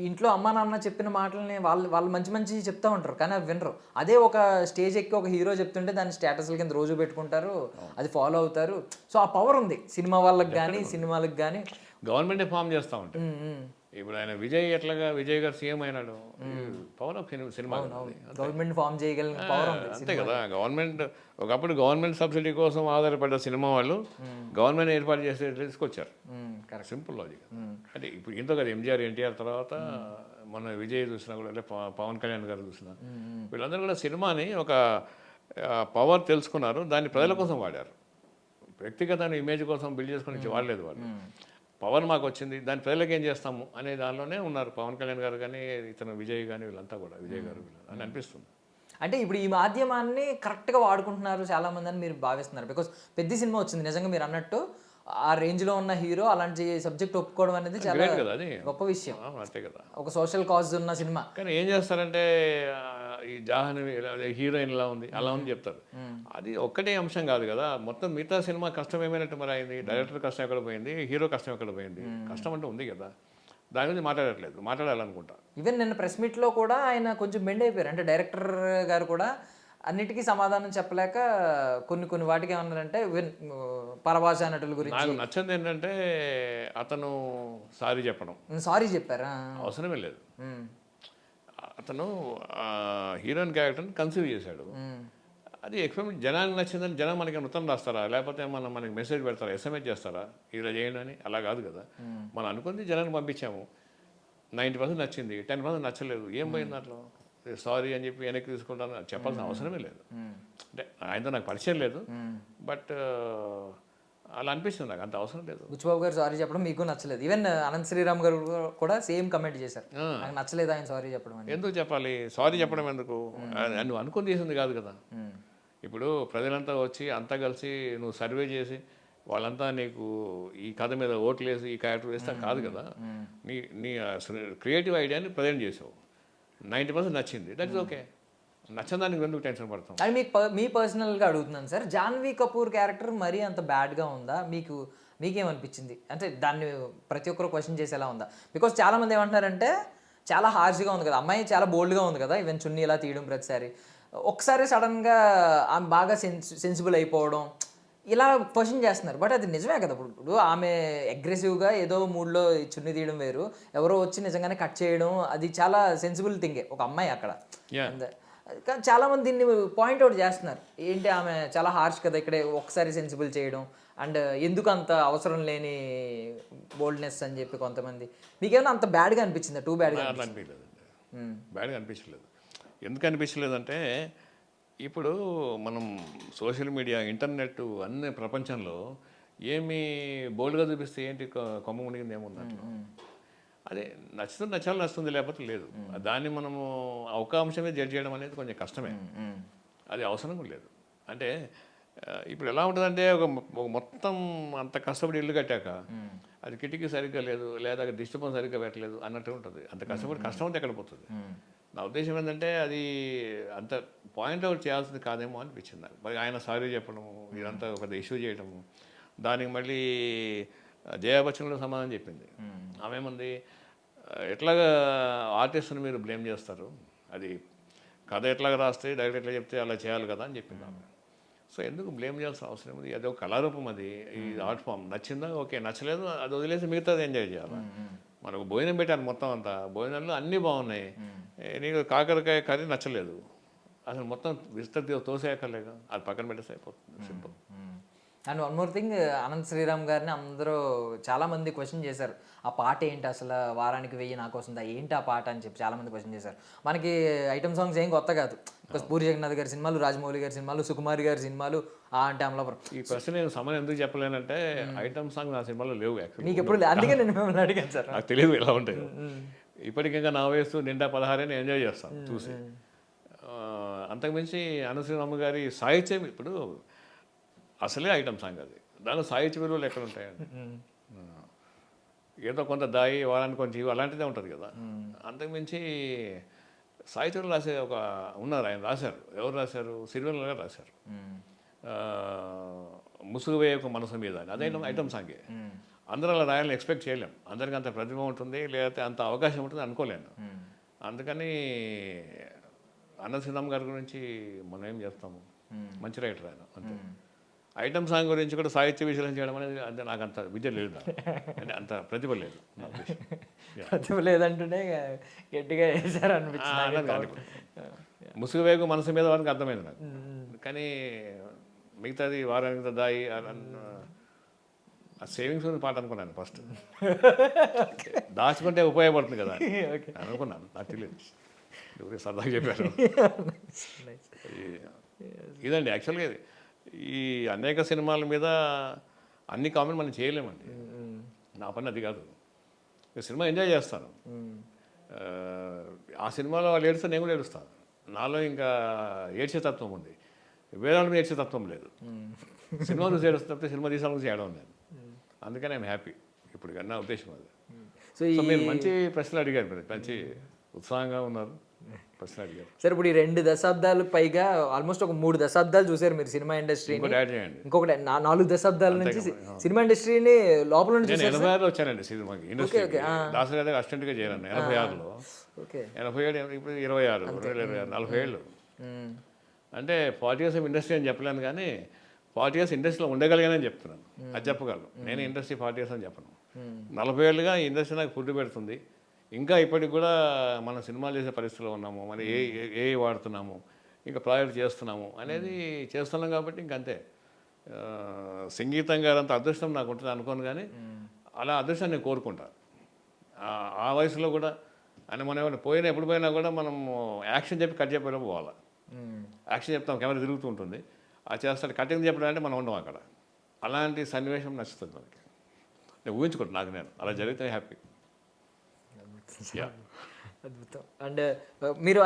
ఇంట్లో అమ్మా నాన్న చెప్పిన మాటలని వాళ్ళు మంచి చెప్తూ ఉంటారు, కానీ అవి వినరు. అదే ఒక స్టేజ్ ఎక్కి ఒక హీరో చెప్తుంటే దాని స్టేటస్ల కింద రోజు పెట్టుకుంటారు, అది ఫాలో అవుతారు. సో ఆ పవర్ ఉంది సినిమా వాళ్ళకి కానీ సినిమాలకు కానీ. గవర్నమెంటే ఫామ్ చేస్తూ ఉంటాయి. ఇప్పుడు ఆయన విజయ్ గారు సీఎం అయినాడు, power of cinema. Government form చేయగలిగిన పవర్ ఉంది. అంతే కదా. గవర్నమెంట్ ఒకప్పుడు గవర్నమెంట్ సబ్సిడీ కోసం ఆధారపడ్డ సినిమా వాళ్ళు గవర్నమెంట్ ఏర్పాటు చేసి తీసుకొచ్చారు. Simple logic. అంటే ఇప్పుడు ఇంత కదా ఎంజీఆర్ ఎన్టీఆర్ తర్వాత మన విజయ్ చూసినా కూడా, అంటే పవన్ కళ్యాణ్ గారు చూసినా, వీళ్ళందరూ కూడా సినిమాని ఒక పవర్ తెలుసుకున్నారు, దాన్ని ప్రజల కోసం వాడారు. వ్యక్తిగత ఇమేజ్ కోసం బిల్డ్ చేసుకొని వాడలేదు వాళ్ళు. పవర్ మాకు వచ్చింది, దాని ప్రజలకు ఏం చేస్తాము అనే దానిలోనే ఉన్నారు పవన్ కళ్యాణ్ గారు కానీ ఇతను విజయ్ కానీ వీళ్ళంతా కూడా, విజయ్ గారు అని అనిపిస్తుంది. అంటే ఇప్పుడు ఈ మాధ్యమాన్ని కరెక్ట్గా వాడుకుంటున్నారు చాలామంది అని మీరు భావిస్తున్నారు. బికాస్ పెద్ద సినిమా వచ్చింది నిజంగా మీరు అన్నట్టు, ఆ రేంజ్లో ఉన్న హీరో అలాంటి సబ్జెక్ట్ ఒప్పుకోవడం అనేది చాలా గొప్ప విషయం. అంతే కదా. ఒక సోషల్ కాజ్ ఉన్న సినిమా. కానీ ఏం చేస్తారంటే ఈ జాహ్నవి హీరోయిన్ ఇలా ఉంది అలా ఉంది చెప్తారు. అది ఒక్కటే అంశం కాదు కదా, మొత్తం మిగతా సినిమా కష్టం ఏమైనట్టు మరి అయింది. డైరెక్టర్ కష్టం ఎక్కడ పోయింది, హీరో కష్టం ఎక్కడ పోయింది? కష్టం అంటే ఉంది కదా, దాని గురించి మాట్లాడాలనుకుంటా. ఈవెన్ నిన్న ప్రెస్ మీట్లో కూడా ఆయన కొంచెం బెండ్ అయిపోయారు. అంటే డైరెక్టర్ గారు కూడా అన్నిటికీ సమాధానం చెప్పలేక కొన్ని వాటికి ఏమన్నారంటే పరభాషా నటుల గురించి. నాకు నచ్చింది ఏంటంటే అతను సారీ చెప్పారా? అవసరమే లేదు. అతను హీరోయిన్ క్యారెక్టర్ని కన్సీవ్ చేశాడు. అది ఎక్స్పెరిమెంట్. జనానికి నచ్చిందని జనం మనకి నృత్యం రాస్తారా, లేకపోతే మనకి మెసేజ్ పెడతారా, ఎస్ఎంఎస్ చేస్తారా ఇలా చేయండి అని? అలా కాదు కదా. మనం అనుకుంది జనానికి పంపించాము, 90% నచ్చింది, 10% నచ్చలేదు, ఏం పోయింది దాంట్లో? సారీ అని చెప్పి వెనక్కి తీసుకుంటాను చెప్పాల్సిన అవసరమే లేదు. అంటే ఆయనతో నాకు పరిచయం లేదు, బట్ అలా అనిపిస్తుంది నాకు, అంత అవసరం లేదు. బుచ్చిబాబు గారు సారీ చెప్పడం మీకు నచ్చలేదు. ఈవెన్ అనంత్ శ్రీరామ్ గారు కూడా సేమ్ కమెంట్ చేశారు, నాకు నచ్చలేదు ఆయన సారీ చెప్పడం. ఎందుకు చెప్పాలి సారీ చెప్పడం? ఎందుకు? నువ్వు అనుకుని చేసింది కాదు కదా. ఇప్పుడు ప్రజలంతా వచ్చి అంతా కలిసి నువ్వు సర్వే చేసి వాళ్ళంతా నీకు ఈ కథ మీద ఓట్లు వేసి ఈ క్యారెక్టర్ వేస్తా కాదు కదా. నీ క్రియేటివ్ ఐడియాని ప్రజెంట్ చేసావు, 90% నచ్చింది, దట్ ఇస్ ఓకే. నచ్చదానికి ఎందుకు టెన్షన్ పడతాం? అది మీ పర్సనల్గా అడుగుతున్నాను సార్. జాన్వీ కపూర్ క్యారెక్టర్ మరీ అంత బ్యాడ్గా ఉందా? మీకేమనిపించింది? అంటే దాన్ని ప్రతి ఒక్కరు క్వశ్చన్ చేసేలా ఉందా? బికాస్ చాలామంది ఏమంటున్నారంటే చాలా హార్ష్గా ఉంది కదా, అమ్మాయి చాలా బోల్డ్గా ఉంది కదా, ఈవెన్ చున్నీ ఇలా తీయడం ప్రతిసారి, ఒకసారి సడన్గా ఆమె బాగా సెన్సిబుల్ అయిపోవడం, ఇలా క్వశ్చన్ చేస్తున్నారు. బట్ అది నిజమే కదా. ఇప్పుడు ఆమె అగ్రెసివ్గా ఏదో మూడ్లో చున్నీ తీయడం వేరు, ఎవరో వచ్చి నిజంగానే కట్ చేయడం అది చాలా సెన్సిబుల్ థింగే ఒక అమ్మాయి అక్కడ. అంతే. కానీ చాలామంది దీన్ని పాయింట్అవుట్ చేస్తున్నారు, ఏంటి ఆమె చాలా హార్ష్ కదా ఇక్కడే ఒకసారి సెన్సిబుల్ చేయడం, అండ్ ఎందుకు అంత అవసరం లేని బోల్డ్నెస్ అని చెప్పి కొంతమంది. మీకేమైనా అంత బ్యాడ్గా అనిపించిందా? టూ బ్యాడ్గా అట్లా అనిపించలేదు, బ్యాడ్గా అనిపించలేదు. ఎందుకు అనిపించలేదంటే ఇప్పుడు మనం సోషల్ మీడియా, ఇంటర్నెట్ అన్ని ప్రపంచంలో ఏమి బోల్డ్గా చూపిస్తే ఏంటి కొమ్మ మునిగింది ఏముందంటే అదే నచ్చుతుంది, నచ్చుతుంది, లేకపోతే లేదు. దాన్ని మనము ఒక అంశమే జడ్జ్ చేయడం అనేది కొంచెం కష్టమే, అది అవసరం కూడా లేదు. అంటే ఇప్పుడు ఎలా ఉంటుందంటే ఒక మొత్తం అంత కష్టపడి ఇల్లు కట్టాక అది కిటికీ సరిగ్గా లేదు, లేదా డిస్టర్బెన్స్ సరిగ్గా పెట్టలేదు అన్నట్టు ఉంటుంది. అంత కష్టం అంతా ఎక్కడ పోతుంది. నా ఉద్దేశం ఏంటంటే అది అంత పాయింట్అవుట్ చేయాల్సింది కాదేమో అనిపించింది నాకు. మరి ఆయన సారీ చెప్పడము, ఇదంతా ఒక ఇష్యూ చేయడము, దానికి మళ్ళీ జయా బచ్చన్లో సమాధానం చెప్పింది. ఆమెమంది ఎట్లాగా ఆర్టిస్ట్ని మీరు బ్లేమ్ చేస్తారు, అది కథ ఎట్లాగా రాస్తే డైరెక్ట్ ఎట్లా చెప్తే అలా చేయాలి కదా అని చెప్పింది ఆమె. సో ఎందుకు బ్లేమ్ చేయాల్సిన అవసరం ఉంది, అది ఒక కళారూపం, అది ఈ ఆర్ట్ ఫామ్. నచ్చిందా ఓకే, నచ్చలేదు అది వదిలేసి మిగతాది ఎంజాయ్ చేయాలి. మనకు భోజనం పెట్టాను మొత్తం అంతా, భోజనాలు అన్నీ బాగున్నాయి, నీకు కాకరకాయ కర్రీ నచ్చలేదు, అసలు మొత్తం విస్తృతి తోసేయక్కర్లేక అది పక్కన పెట్టేసి అయిపోతుంది, simple. And one more thing, Anant Sriram గారిని అందరూ చాలామంది క్వశ్చన్ చేశారు, ఆ పాట ఏంటి అసలు, వారానికి 1000 నాకు వస్తుందా ఏంటి ఆ పాట అని చెప్పి చాలామంది క్వశ్చన్ చేశారు. మనకి ఐటమ్ సాంగ్స్ ఏం కొత్త కాదు, పూరి జగన్నాథ్ గారి సినిమాలు, రాజమౌళి గారి సినిమాలు, సుకుమారి గారి సినిమాలు, అంటే అమలాపురం. ఈ క్వశ్చన్ నేను సమయం ఎందుకు చెప్పలేనంటే ఐటమ్ సాంగ్ నా సినిమాలో లేవు యాక్చువల్లీ. మీకు ఎప్పుడు అందుకే నేను మిమ్మల్ని అడిగాను సార్, నాకు తెలియదు ఎలా ఉంటాయి. ఇప్పటికింకా నా వయసు నిండా 16 నేను ఎంజాయ్ చేస్తాను చూసి. అంతకుమించి అనసూయమ్మ గారి సాహిత్యం ఇప్పుడు అసలే ఐటమ్ సాంగ్, అది దానిలో సాహిత్య విలువలు ఎక్కడ ఉంటాయండి. ఏదో కొంత దాయి వారానికి కొంచెం ఇవి అలాంటిదే ఉంటుంది కదా. అంతకుమించి సాహిత్యంలో రాసే ఒక ఉన్నారు, ఆయన రాశారు. ఎవరు రాశారు? సిరివెన్నెల గారు రాశారు, ముసుగు వేయ ఒక మనసు మీద అని. అదే ఐటమ్ సాంగే. అందరూ అలా రాయాలని ఎక్స్పెక్ట్ చేయలేం, అందరికీ అంత ప్రతిభ ఉంటుంది లేకపోతే అంత అవకాశం ఉంటుంది అనుకోలేను. అందుకని అనంత్ గారి గురించి మనం ఏం చేస్తాము, మంచి రైటర్ ఆయన అంతే. ఐటమ్ సాంగ్ గురించి కూడా సాహిత్య విశ్లేషణ చేయడం అనేది అంటే నాకు అంత విద్య లేదు, అంటే అంత ప్రతిభ లేదు. ప్రతిభ లేదంటూనే గట్టిగా వేశారు అనిపించింది. ముసుగు వేగు మనసు మీద వారికి అర్థమైంది నాకు. కానీ మిగతాది వారానికి దాయి ఆ సేవింగ్స్ ఉంది పాట అనుకున్నాను ఫస్ట్, దాచుకుంటే ఉపయోగపడుతుంది కదా అనుకున్నాను. నాకు తెలియదు, ఎవరికి సరదాగా చెప్పారు. ఇదండి యాక్చువల్గా ఇది. ఈ అనేక సినిమాల మీద అన్ని కామెంట్ మనం చేయలేమండి, నా పని అది కాదు. సినిమా ఎంజాయ్ చేస్తాను, ఆ సినిమాలో వాళ్ళు ఏడుస్తే నేను కూడా ఏడుస్తాను. నాలో ఇంకా ఏడ్చే తత్వం ఉంది, వేరే వాళ్ళ మీద ఏడ్చే తత్వం లేదు. సినిమా చూసి ఏడుస్తే సినిమా తీసాను చేయడం నేను, అందుకని ఐఎమ్ హ్యాపీ ఇప్పుడు నా ఉద్దేశం అది. సో మీరు మంచి ప్రశ్నలు అడిగారు, మీరు మంచి ఉత్సాహంగా ఉన్నారు, ప్రశ్నలు అడిగారు. సార్ ఇప్పుడు ఈ 2 దశాబ్దాలు పైగా ఆల్మోస్ట్ ఒక 3 దశాబ్దాలు చూసారు మీరు సినిమా ఇండస్ట్రీని, ఇంకొకటి 4 దశాబ్దాల నుంచి సినిమా ఇండస్ట్రీని లోపల నుంచి. నేను 86లో వచ్చానండి సినిమాకి, ఇండస్ట్రీకి. దాసరి గారి అసిస్టెంట్గా చేరాను 86లో. 87 ఇప్పుడు 26, 2026, 40 ఏళ్ళు. అంటే 40 years ఇండస్ట్రీ అని చెప్పలేను, కానీ 40 years ఇండస్ట్రీలో ఉండగలిగానని చెప్తున్నాను, అది చెప్పగలను. నేను ఇండస్ట్రీ 40 years అని చెప్పను. 40 ఏళ్ళుగా ఈ ఇండస్ట్రీ నాకు ఫుడ్ పెడుతుంది. ఇంకా ఇప్పటికి కూడా మనం సినిమాలు చేసే పరిస్థితిలో ఉన్నాము, మరి ఏ వాడుతున్నాము, ఇంకా ప్రాజెక్ట్ చేస్తున్నాము అనేది చేస్తున్నాం కాబట్టి ఇంకంతే. సంగీతం గారు అంత అదృష్టం నాకు ఉంటుంది అనుకోను, కానీ అలా అదృష్టాన్ని నేను కోరుకుంటాను. ఆ వయసులో కూడా అని మనం ఏమైనా పోయినా ఎప్పుడు పోయినా కూడా మనం యాక్షన్ చెప్పి కట్ చెప్పేలా పోవాలి. యాక్షన్ చెప్తాం, కెమెరా తిరుగుతూ ఉంటుంది, అది చేస్తాడు. కటింగ్ చెప్పడం అంటే మనం ఉండం అక్కడ. అలాంటి సన్నివేశం నచ్చుతుంది మనకి. నేను ఊహించుకుంటాను, నాకు నేను అలా జరిగితే హ్యాపీ. అద్భుతం. అండ్ మీరు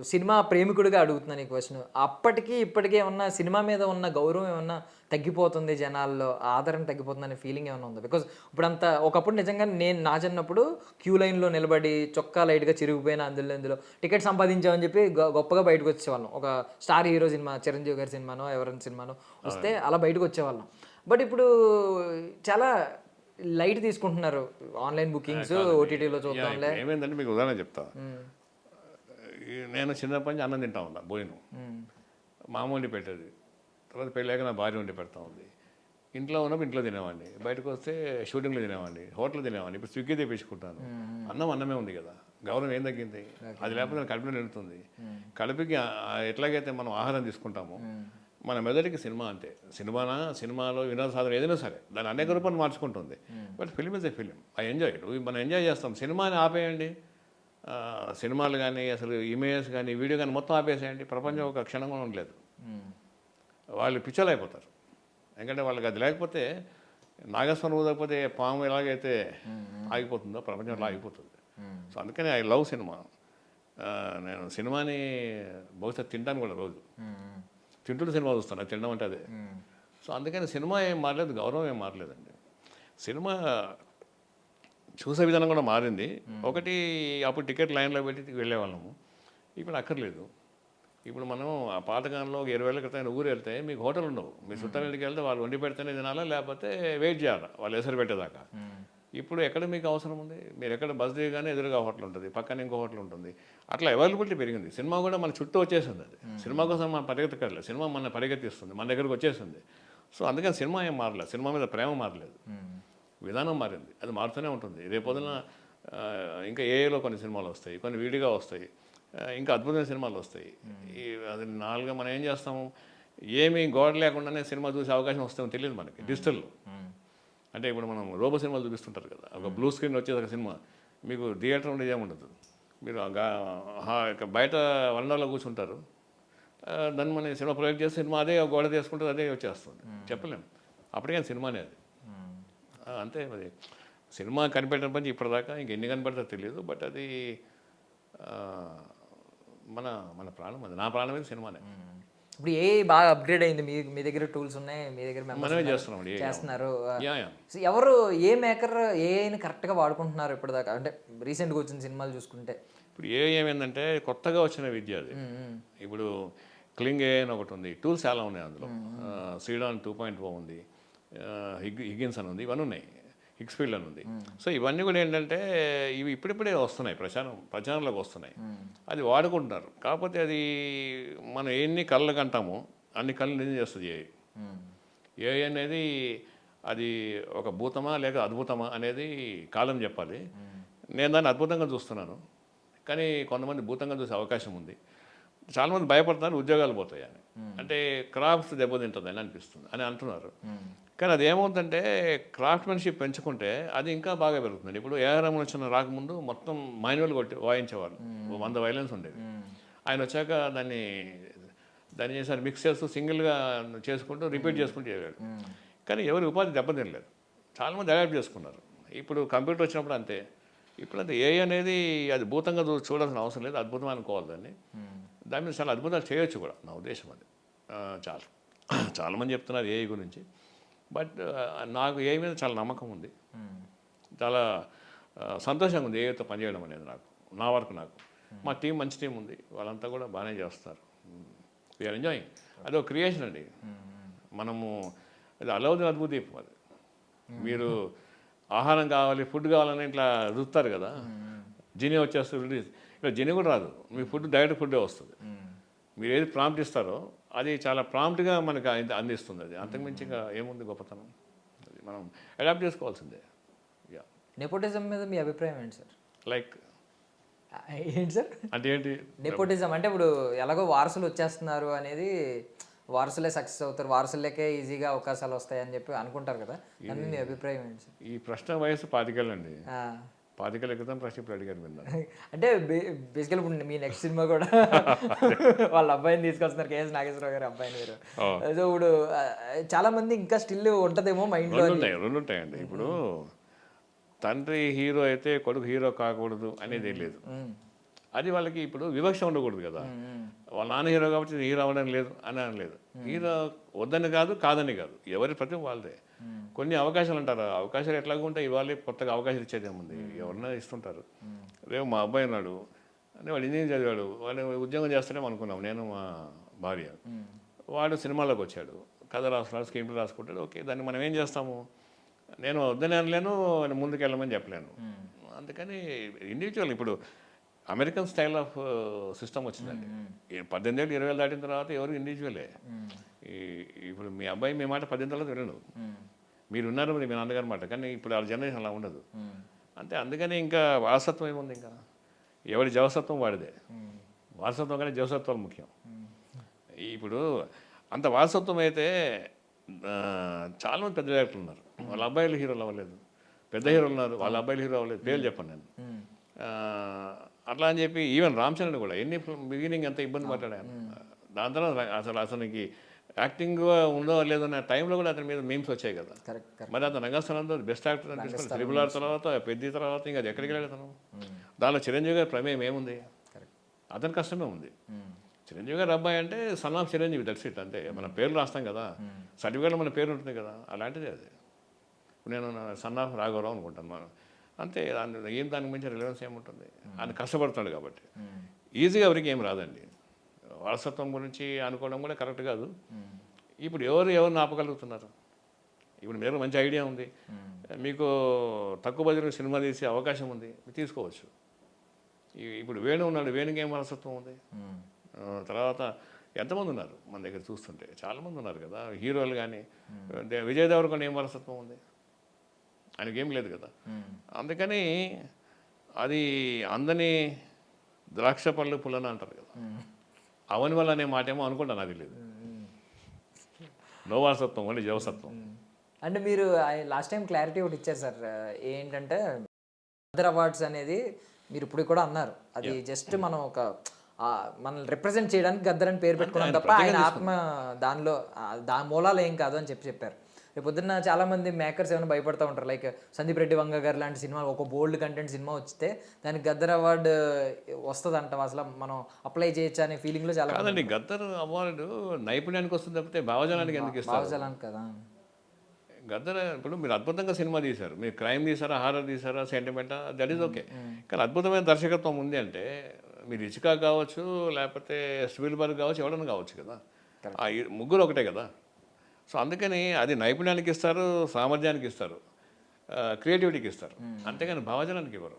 సినిమా ప్రేమికుడిగా అడుగుతున్నాను ఈ క్వశ్చన్, అప్పటికి ఇప్పటికీ ఏమన్నా సినిమా మీద ఉన్న గౌరవం ఏమన్నా తగ్గిపోతుంది, జనాల్లో ఆదరణ తగ్గిపోతుంది అనే ఫీలింగ్ ఏమైనా ఉందా? బికాజ్ ఇప్పుడంతా ఒకప్పుడు నిజంగా నేను నా చిన్నప్పుడు క్యూ లైన్లో నిలబడి చొక్కా లైట్గా చిరిగిపోయిన అందులో టికెట్ సంపాదించామని చెప్పి గొప్పగా బయటకు వచ్చేవాళ్ళం. ఒక స్టార్ హీరో సినిమా, చిరంజీవి గారి సినిమానో ఎవరైనా సినిమానో వస్తే అలా బయటకు వచ్చేవాళ్ళం. బట్ ఇప్పుడు చాలా లైట్ తీసుకుంటున్నారు, ఆన్లైన్ బుకింగ్స్, ఓటీటీలో చూద్దాంలే. ఏమైందంటే మీకు ఉదాహరణ చెప్తా. నేను చిన్నప్పటి నుంచి అన్నం తింటా ఉన్నా, భోజనం మామూలు పెట్టేది. తర్వాత పెళ్ళాక నా భార్య వండి పెడతా ఉంది. ఇంట్లో ఉన్నప్పుడు ఇంట్లో తినేవాడిని, బయటకు వస్తే షూటింగ్లో తినేవాడిని, హోటల్లో తినేవాడిని. ఇప్పుడు స్విగ్గీ తెప్పించుకుంటాను. అన్నమే ఉంది కదా, గౌరవం ఏం తగ్గింది? అది లేకపోతే కడుపులో నిండుతుంది. కడుపుకి ఎట్లాగైతే మనం ఆహారం తీసుకుంటామో మన మెదడుకి సినిమా అంతే. సినిమాలో వినోద సాధన ఏదైనా సరే దాన్ని అనేక రూపాయలు మార్చుకుంటుంది. But film is a film, I enjoy it. మనం ఎంజాయ్ చేస్తాం. సినిమాని ఆపేయండి, సినిమాలు కానీ అసలు ఇమేజెస్ కానీ వీడియో కానీ మొత్తం ఆపేసేయండి, ప్రపంచం ఒక క్షణం కూడా ఉండలేదు. వాళ్ళు పిచ్చలు అయిపోతారు. ఎందుకంటే వాళ్ళకి అది లేకపోతే నాగస్వరం ఊదకపోతే పాము ఎలాగైతే ఆగిపోతుందో ప్రపంచం అలా ఆగిపోతుంది. సో అందుకని ఐ లవ్ సినిమా. నేను సినిమాని బహుశా తింటాను కూడా, రోజు తింటుంటే సినిమా చూస్తాను, అది తినడం అంటే అదే. సో అందుకని సినిమా ఏం మారలేదు, గౌరవం ఏం మారలేదండి. సినిమా చూసే విధానం కూడా మారింది. ఒకటి అప్పుడు టికెట్ లైన్లో పెట్టి వెళ్ళేవాళ్ళము, ఇప్పుడు అక్కర్లేదు. ఇప్పుడు మనం ఆ పాతకాలంలో ఒక 20 ఏళ్ళ క్రితం ఊరు వెళ్తే మీకు హోటల్ ఉండవు. మీ చుట్టాల ఇంటికి వెళ్తే వాళ్ళు వండి పెడితేనే తినాలా, లేకపోతే వెయిట్ చేయాలా వాళ్ళు ఎసరు పెట్టేదాకా. ఇప్పుడు ఎక్కడ మీకు అవసరం ఉంది? మీరు ఎక్కడ బస్ దిగగానే ఎదురుగా హోటల్ ఉంటుంది, పక్కన ఇంకో హోటల్ ఉంటుంది. అట్లా అవైలబిలిటీ పెరిగింది. సినిమా కూడా మన చుట్టూ వచ్చేసింది. అది సినిమా కోసం మనం పరిగెత్తక్కర్లేదు, సినిమా మన పరిగెత్తిస్తుంది, మన దగ్గరకు వచ్చేసింది. సో అందుకని సినిమా ఏం మారలేదు, సినిమా మీద ప్రేమ మారలేదు, విధానం మారింది. అది మారుతూనే ఉంటుంది. రేపొద్దున ఇంకా ఏఏలో కొన్ని సినిమాలు వస్తాయి, కొన్ని విడిగా వస్తాయి, ఇంకా అద్భుతమైన సినిమాలు వస్తాయి. అది నాలుగుగా మనం ఏం చేస్తాము, ఏమీ గోడ లేకుండానే సినిమా చూసే అవకాశం వస్తుందో తెలియదు మనకి. డిజిటల్లో అంటే ఇప్పుడు మనం రోబో సినిమాలు చూపిస్తుంటారు కదా, ఒక బ్లూ స్క్రీన్ వచ్చేది ఒక సినిమా, మీకు థియేటర్ ఉండేది ఏముండదు. మీరు బయట వరండాలో కూర్చుంటారు, దాన్ని మన సినిమా ప్రొజెక్ట్ చేస్తే సినిమా అదే గోడ తీసుకుంటుంది, అదే వచ్చేస్తుంది. చెప్పలేము, అప్పటికే సినిమానే అది. అంతే మరి. సినిమా కనిపెట్టిన పని ఇప్పటిదాకా ఇంకెన్ని కనిపెడతారో తెలియదు. బట్ అది మన మన ప్రాణం, అది నా ప్రాణం అయితే సినిమానే. ఇప్పుడు ఏ బాగా అప్గ్రేడ్ అయింది, మీ దగ్గర టూల్స్ ఉన్నాయి, మీ దగ్గర మనమే చేస్తున్నాం, చేస్తున్నారు. సో ఎవరు ఏ మేకర్ ఏఐని కరెక్ట్గా వాడుకుంటున్నారు ఇప్పటిదాకా, అంటే రీసెంట్గా వచ్చిన సినిమాలు చూసుకుంటే? ఇప్పుడు ఏమైందంటే కొత్తగా వచ్చిన విద్య అది. ఇప్పుడు క్లింగ్ ఏ అని ఒకటి ఉంది, టూల్స్ చాలా ఉన్నాయి అందులో. సీడాన్ 2.0 ఉంది, హిగిన్స్ అని ఉంది, ఇవన్నీ ఉన్నాయి, హిక్స్ఫీల్డ్ అని ఉంది. సో ఇవన్నీ కూడా ఏంటంటే ఇవి ఇప్పుడిప్పుడే వస్తున్నాయి, ప్రచారంలోకి వస్తున్నాయి, అది వాడుకుంటున్నారు. కాకపోతే అది మనం ఎన్ని కళ్ళకు అంటామో అన్ని కళ్ళు నిజం చేస్తుంది ఏఐ అనేది. అది ఒక భూతమా లేక అద్భుతమా అనేది కాలం చెప్పాలి. నేను దాన్ని అద్భుతంగా చూస్తున్నాను, కానీ కొంతమంది భూతంగా చూసే అవకాశం ఉంది. చాలామంది భయపడుతున్నారు ఉద్యోగాలు పోతాయని, అంటే క్రాఫ్ట్స్ దెబ్బతింటుంది అని అనిపిస్తుంది అని అంటున్నారు. కానీ అది ఏమవుతుందంటే క్రాఫ్ట్మెన్షిప్ పెంచుకుంటే అది ఇంకా బాగా పెరుగుతుంది. ఇప్పుడు ఏఆర్ రెహమాన్ వచ్చిన రాకముందు మొత్తం మాన్యువల్ వాయించేవాళ్ళు, 100 వైలెన్స్ ఉండేవి. ఆయన వచ్చాక దాన్ని చేశారు, మిక్స్ చేస్తూ సింగిల్గా చేసుకుంటూ రిపీట్ చేసుకుంటూ చేయలేడు. కానీ ఎవరి ఉపాధి దెబ్బతినలేదు, చాలామంది అడాప్ట్ చేసుకున్నారు. ఇప్పుడు కంప్యూటర్ వచ్చినప్పుడు అంతే. ఇప్పుడు అంతే, ఏఐ అనేది అది భూతంగా చూడాల్సిన అవసరం లేదు, అద్భుతం అనుకోవాలి దాన్ని. దాని మీద చాలా అద్భుతాలు చేయొచ్చు కూడా, నా ఉద్దేశం అది. చాలామంది చెప్తున్నారు ఏఐ గురించి, బట్ నాకు ఏఐ మీద చాలా నమ్మకం ఉంది, చాలా సంతోషంగా ఉంది ఏఐతో పనిచేయడం అనేది. నా వరకు నాకు మా టీం మంచి టీం ఉంది, వాళ్ళంతా కూడా బాగానే చేస్తారు. We are enjoying. అది ఒక క్రియేషన్ అండి. మనము అది అలౌదిన్ అద్భుత దీపం అది. మీరు ఆహారం కావాలి, ఫుడ్ కావాలని ఇట్లా చూస్తారు కదా, జిని వచ్చేస్తుంది. ఇట్లా జిని కూడా రాదు, మీ ఫుడ్ డైరెక్ట్ ఫుడ్డే వస్తుంది. మీరు ఏది ప్రాంప్ట్ ఇస్తారో అది చాలా ప్రాంప్ట్గా మనకు అందిస్తుంది. అది అంతకుమించిగా ఏముంది గొప్పతనం, అది మనం అడాప్ట్ చేసుకోవాల్సిందే. నెపోటిజం మీద మీ అభిప్రాయం ఏంటి సార్? లైక్ ఏంటి సార్ అంటే ఏంటి నెపోటిజం అంటే? ఇప్పుడు ఎలాగో వారసులు వచ్చేస్తున్నారు అనేది, వారసులే సక్సెస్ అవుతారు, వారసులకే ఈజీగా అవకాశాలు వస్తాయని చెప్పి అనుకుంటారు కదా, దాని మీద మీ అభిప్రాయం ఏంటి సార్? ఈ ప్రశ్న వయసు 25 ఏళ్ళండి. 25 ఏళ్ళ క్రితం ప్రశ్న ఇప్పుడు అడిగారు మీరు. అంటే బేసికల్ ఇప్పుడు మీ నెక్స్ట్ సినిమా కూడా వాళ్ళ అబ్బాయిని తీసుకొస్తున్నారు, కేఎస్ నాగేశ్వరరావు గారి అబ్బాయిని మీరు. సో ఇప్పుడు చాలా మంది ఇంకా స్టిల్ ఉంటదేమో మైండ్లో. రెండు ఉంటాయండి. ఇప్పుడు తండ్రి హీరో అయితే కొడుకు హీరో కాకూడదు అనేది లేదు. అది వాళ్ళకి ఇప్పుడు వివక్ష ఉండకూడదు కదా. వాళ్ళ నాన్న హీరో కాబట్టి హీరో అవ్వడం లేదు అని అనలేదు. హీరో వద్దని కాదు, కాదని కాదు, ఎవరి ప్రతి వాళ్ళదే. కొన్ని అవకాశాలు అంటారు, అవకాశాలు ఎట్లాగూ ఉంటాయి, ఇవాళ కొత్తగా అవకాశాలు ఇచ్చేది ఏముంది, ఎవరన్నా ఇస్తుంటారు. రేపు మా అబ్బాయి ఉన్నాడు అంటే వాడు ఇంజనీరింగ్ చదివాడు, వాడు ఉద్యోగం చేస్తూనే అనుకున్నాం, నేను మా భార్య. వాడు సినిమాలోకి వచ్చాడు, కథ రాస్తున్నాడు, స్క్రీన్ ప్లే రాసుకుంటాడు. ఓకే, దాన్ని మనం ఏం చేస్తాము, నేను వద్దని అనలేను, ముందుకు వెళ్ళమని చెప్పలేను. అందుకని ఇండివిజువల్ ఇప్పుడు అమెరికన్ స్టైల్ ఆఫ్ సిస్టమ్ వచ్చిందండి. 18 ఏళ్ళు 20 ఏళ్ళు దాటిన తర్వాత ఎవరు ఇండివిజువలే. ఇప్పుడు మీ అబ్బాయి మీ మాట 10 తర్వాత వినడు. మీరు ఉన్నారు మరి మీ నాన్నగారి మాట, కానీ ఇప్పుడు ఆ జనరేషన్ అలా ఉండదు. అంతే, అందుకని ఇంకా వారసత్వం ఏముంది, ఇంకా ఎవరి జవసత్వం వాడిదే. వారసత్వం కానీ జవసత్వాలు ముఖ్యం. ఇప్పుడు అంత వారసత్వం అయితే చాలామంది పెద్ద డైరెక్టర్లు ఉన్నారు, వాళ్ళ అబ్బాయిలు హీరోలు అవ్వలేదు. పెద్ద హీరోలు ఉన్నారు, వాళ్ళ అబ్బాయిలు హీరో అవ్వలేదు. పేర్లు చెప్పను నేను. అట్లా అని చెప్పి ఈవెన్ రామ్ చరణ్ కూడా ఎన్ని బిగినింగ్ ఎంత ఇబ్బంది పడ్డాడు. దాని తర్వాత అతనికి యాక్టింగ్ ఉందో లేదో అనే టైంలో కూడా అతని మీద మీమ్స్ వచ్చాయి కదా. మరి అతను రంగస్థలంలో బెస్ట్ యాక్టర్ అని తీసుకుని త్రిబుల్ ఆర్ తర్వాత పెద్ద తర్వాత ఇంకా అది ఎక్కడికి వెళ్ళాడు అతను. దానిలో చిరంజీవి గారి ప్రమేయం ఏముంది, అతని కష్టమే ఉంది. చిరంజీవి గారు అబ్బాయి అంటే son of Chiranjeevi, that's it. అంతే, మన పేర్లు రాస్తాం కదా, సర్టిఫికేట్లో మన పేరు ఉంటుంది కదా, అలాంటిది అది. నేను సన్ ఆఫ్ రాఘవరావు అనుకుంటాను మనం, అంతే. దానికి మించి రిలవెన్స్ ఏముంటుంది. ఆయన కష్టపడుతున్నాడు కాబట్టి. ఈజీగా ఎవరికి ఏం రాదండి. వారసత్వం గురించి అనుకోవడం కూడా కరెక్ట్ కాదు. ఇప్పుడు ఎవరిని ఆపగలుగుతున్నారు? ఇప్పుడు మీరు మంచి ఐడియా ఉంది, మీకు తక్కువ బడ్జెట్లో సినిమా తీసే అవకాశం ఉంది, తీసుకోవచ్చు. ఇప్పుడు వేణు ఉన్నాడు, వేణుకి ఏం వారసత్వం ఉంది? తర్వాత ఎంతమంది ఉన్నారు మన దగ్గర చూస్తుంటే, చాలామంది ఉన్నారు కదా హీరోలు. కానీ విజయ్ దేవరకొండ ఏం వారసత్వం ఉంది? ఆయనకి ఏం లేదు కదా. అందుకని అది అందని ద్రాక్ష పళ్ళు పుల్లన అంటారు కదా, అవని వల్ల అనే మాట ఏమో అనుకుంటా, నాకు తెలియదు. నో వారసత్వం, ఓన్లీ జవసత్వం. అంటే మీరు లాస్ట్ టైం క్లారిటీ ఒకటి ఇచ్చారు సార్, ఏంటంటే అదర్ అవార్డ్స్ అనేది మీరు ఇప్పుడు కూడా అన్నారు, అది జస్ట్ మనం ఒక మనల్ని రిప్రజెంట్ చేయడానికి గద్దర్ అని పేరు పెట్టుకున్నాం తప్ప ఆయన ఆత్మ దానిలో దాని మూలాలు ఏం కాదు అని చెప్పారు. రేపు పొద్దున్న చాలా మంది మేకర్స్ ఏమైనా భయపడుతూ ఉంటారు, లైక్ సందీప్ రెడ్డి వంగ గారు లాంటి సినిమా, ఒక బోల్డ్ కంటెంట్ సినిమా వస్తే దానికి గద్దర్ అవార్డు వస్తుంది అంట, అసలు మనం అప్లై చేయొచ్చు అనే ఫీలింగ్లో చాలా. కాదండి, గద్దర్ అవార్డు నైపుణ్యానికి వస్తుంది తప్పితే భావజాలానికి ఎందుకు ఇస్తారు? భావజాలానికి కదా. గద్దర్ ఇప్పుడు మీరు అద్భుతంగా సినిమా తీశారు, మీరు క్రైమ్ తీసారా, హారర్ తీసారా, సెంటిమెంటా, దట్ ఈజ్ ఓకే. కానీ అద్భుతమైన దర్శకత్వం ఉంది అంటే మీరు ఇచికా కావచ్చు, లేకపోతే స్పీల్బర్గ్ కావచ్చు, ఎవడన్నా కావచ్చు కదా. ఆ ముగ్గురు ఒకటే కదా. సో అందుకని అది నైపుణ్యానికి ఇస్తారు, సామర్థ్యానికి ఇస్తారు, క్రియేటివిటీకి ఇస్తారు, అంతేగాని భావజనానికి ఇవ్వరు.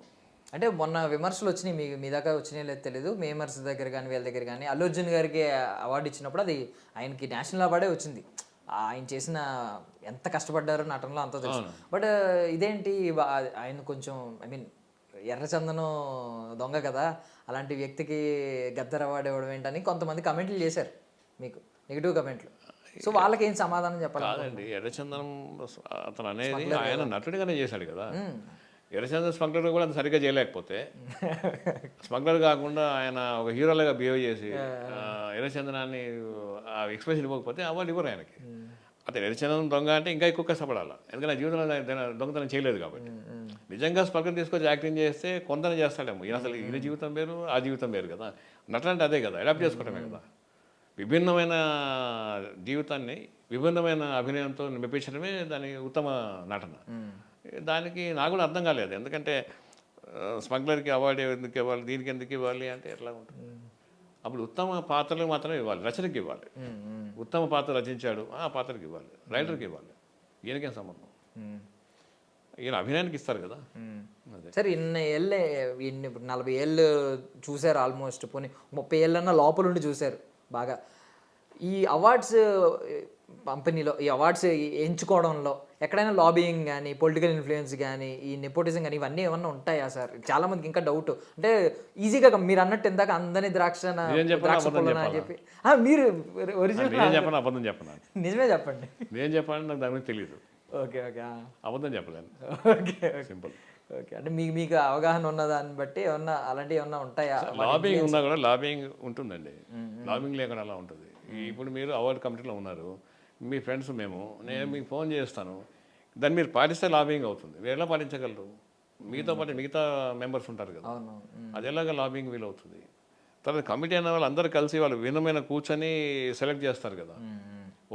అంటే మొన్న విమర్శలు వచ్చినాయి, మీ దాకా వచ్చినాయో లేదు తెలియదు, మేమర్స్ దగ్గర కానీ వీళ్ళ దగ్గర కానీ, అల్లు అర్జున్ గారికి అవార్డు ఇచ్చినప్పుడు అది ఆయనకి నేషనల్ అవార్డే వచ్చింది. ఆయన చేసిన ఎంత కష్టపడ్డారో నటనలో అంతా తెలుసు. బట్ ఇదేంటి ఆయన కొంచెం ఎర్రచందనం దొంగ కదా, అలాంటి వ్యక్తికి గద్దర్ అవార్డు ఇవ్వడం ఏంటని కొంతమంది కమెంట్లు చేశారు, మీకు నెగిటివ్ కమెంట్లు. సో వాళ్ళకి ఏం సమాధానం చెప్పాలి? కాదండి, ఎర్రచందనం అతను అనేది ఆయన నటుడిగానే చేశాడు కదా. ఎర్రచందనం స్మగ్లర్ కూడా అంత సరిగ్గా చేయలేకపోతే, స్మగ్లర్ కాకుండా ఆయన ఒక హీరోలాగా బిహేవ్ చేసి ఎర్రచందనాన్ని ఆ ఎక్స్ప్రెషన్ ఇవ్వకపోతే అవార్డు ఇవ్వరు ఆయనకి. అతను ఎర్రచందనం దొంగ అంటే ఇంకా ఎక్కువ కష్టపడాలి, ఎందుకంటే జీవితంలో దొంగతనం చేయలేదు కాబట్టి. నిజంగా స్మగ్లర్ తీసుకొచ్చి యాక్టింగ్ చేస్తే కొంతనే చేస్తాడేమో, ఈయన అసలు ఈయన జీవితం వేరు, ఆ జీవితం వేరు కదా. నటన అంటే అదే కదా, అడాప్ట్ చేసుకోవడమే కదా. విభిన్నమైన జీవితాన్ని విభిన్నమైన అభినయంతో మెప్పించడమే దాని ఉత్తమ నటన. దానికి నాకు కూడా అర్థం కాలేదు, ఎందుకంటే స్మగ్లర్కి అవార్డు ఎందుకు ఇవ్వాలి, దీనికి ఎందుకు ఇవ్వాలి అంటే ఎట్లా ఉంటుంది? అప్పుడు ఉత్తమ పాత్రలు మాత్రమే ఇవ్వాలి, రచనకి ఇవ్వాలి. ఉత్తమ పాత్ర రచించాడు, ఆ పాత్రకి ఇవ్వాలి, రైటర్కి ఇవ్వాలి. ఈయనకేం సంబంధం? ఈయన అభినయానికి ఇస్తారు కదా. సరే, ఇన్ని 40 ఏళ్ళు చూశారు ఆల్మోస్ట్, పోనీ 30 ఏళ్ళన్నా లోపల ఉండి చూశారు బాగా. ఈ అవార్డ్స్ పంపిణీలో, ఈ అవార్డ్స్ ఎంచుకోవడంలో ఎక్కడైనా లాబియింగ్ కానీ, పొలిటికల్ ఇన్ఫ్లుయెన్స్ కానీ, ఈ నెపోటిజం కానీ, ఇవన్నీ ఏమన్నా ఉంటాయా సార్? చాలా మందికి ఇంకా డౌట్. అంటే ఈజీగా మీరు అన్నట్టు ఇందాక అందని ద్రాక్ష అని చెప్పి మీరు ఒరిజినల్ అబద్ధం చెప్పను, నిజమే చెప్పండి. నేను చెప్పాలని నాకు దాని మీద తెలియదు. ఓకే ఓకే, అబద్ధం చెప్పలేను. Okay simple. ఓకే, అంటే మీకు అవగాహన ఉన్న దాన్ని బట్టి ఏమన్నా అలాంటివి ఏమన్నా ఉంటాయా? లాబింగ్ ఉన్నా కూడా లాబింగ్ ఉంటుందండి, లాబింగ్ లేకుండా అలా ఉంటుంది. ఇప్పుడు మీరు అవార్డు కమిటీలో ఉన్నారు, మీ ఫ్రెండ్స్ నేను మీకు ఫోన్ చేస్తాను, దాన్ని మీరు పాటిస్తే లాబింగ్ అవుతుంది. మీరు ఎలా పాటించగలరు? మీతో పాటు మిగతా మెంబర్స్ ఉంటారు కదా, అది ఎలాగ లాబింగ్ వీలు అవుతుంది? తర్వాత కమిటీ అనే వాళ్ళు అందరూ కలిసి వాళ్ళు వినమైన కూర్చొని సెలెక్ట్ చేస్తారు కదా.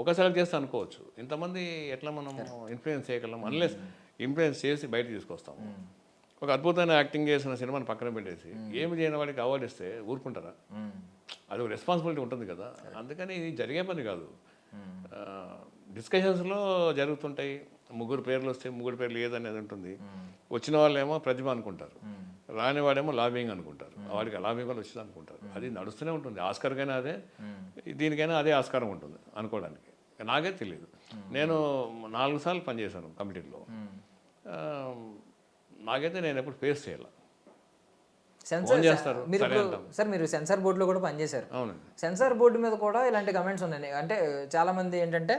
ఒక సెలెక్ట్ చేస్తే అనుకోవచ్చు, ఇంతమంది ఎట్లా మనం ఇన్ఫ్లుయెన్స్ చేయగలం? అన్లెస్ ఇన్ఫ్లుయెన్స్ చేసి బయట తీసుకొస్తాము. ఒక అద్భుతమైన యాక్టింగ్ చేసిన సినిమాని పక్కన పెట్టేసి ఏమి చేయని వాడికి అవార్డు ఇస్తే ఊరుకుంటారా? అది ఒక రెస్పాన్సిబిలిటీ ఉంటుంది కదా. అందుకని ఇది జరిగే పని కాదు. డిస్కషన్స్లో జరుగుతుంటాయి, ముగ్గురు పేర్లు వస్తే ముగ్గురు పేర్లు ఏదనేది ఉంటుంది. వచ్చిన వాళ్ళేమో ప్రతిభ అనుకుంటారు, రాని వాడేమో లాబింగ్ అనుకుంటారు, వాడికి లాబింగ్ వల్ల వచ్చింది అనుకుంటారు. అది నడుస్తూనే ఉంటుంది. ఆస్కర్కైనా అదే, దీనికైనా అదే ఆస్కారం ఉంటుంది అనుకోవడానికి. నాకే తెలియదు. నేను 4 సార్లు పనిచేశాను కమిటీలో. నాకైతే నేను ఎప్పుడు ఫేస్ చేయాలి. ఫోన్ చేస్తారు, మీరు సరే ఇప్పుడు అంటాం. సార్ మీరు సెన్సార్ బోర్డులో కూడా పనిచేశారు. అవునండి. సెన్సార్ బోర్డు మీద కూడా ఇలాంటి కమెంట్స్ ఉన్నాయి. అంటే చాలామంది ఏంటంటే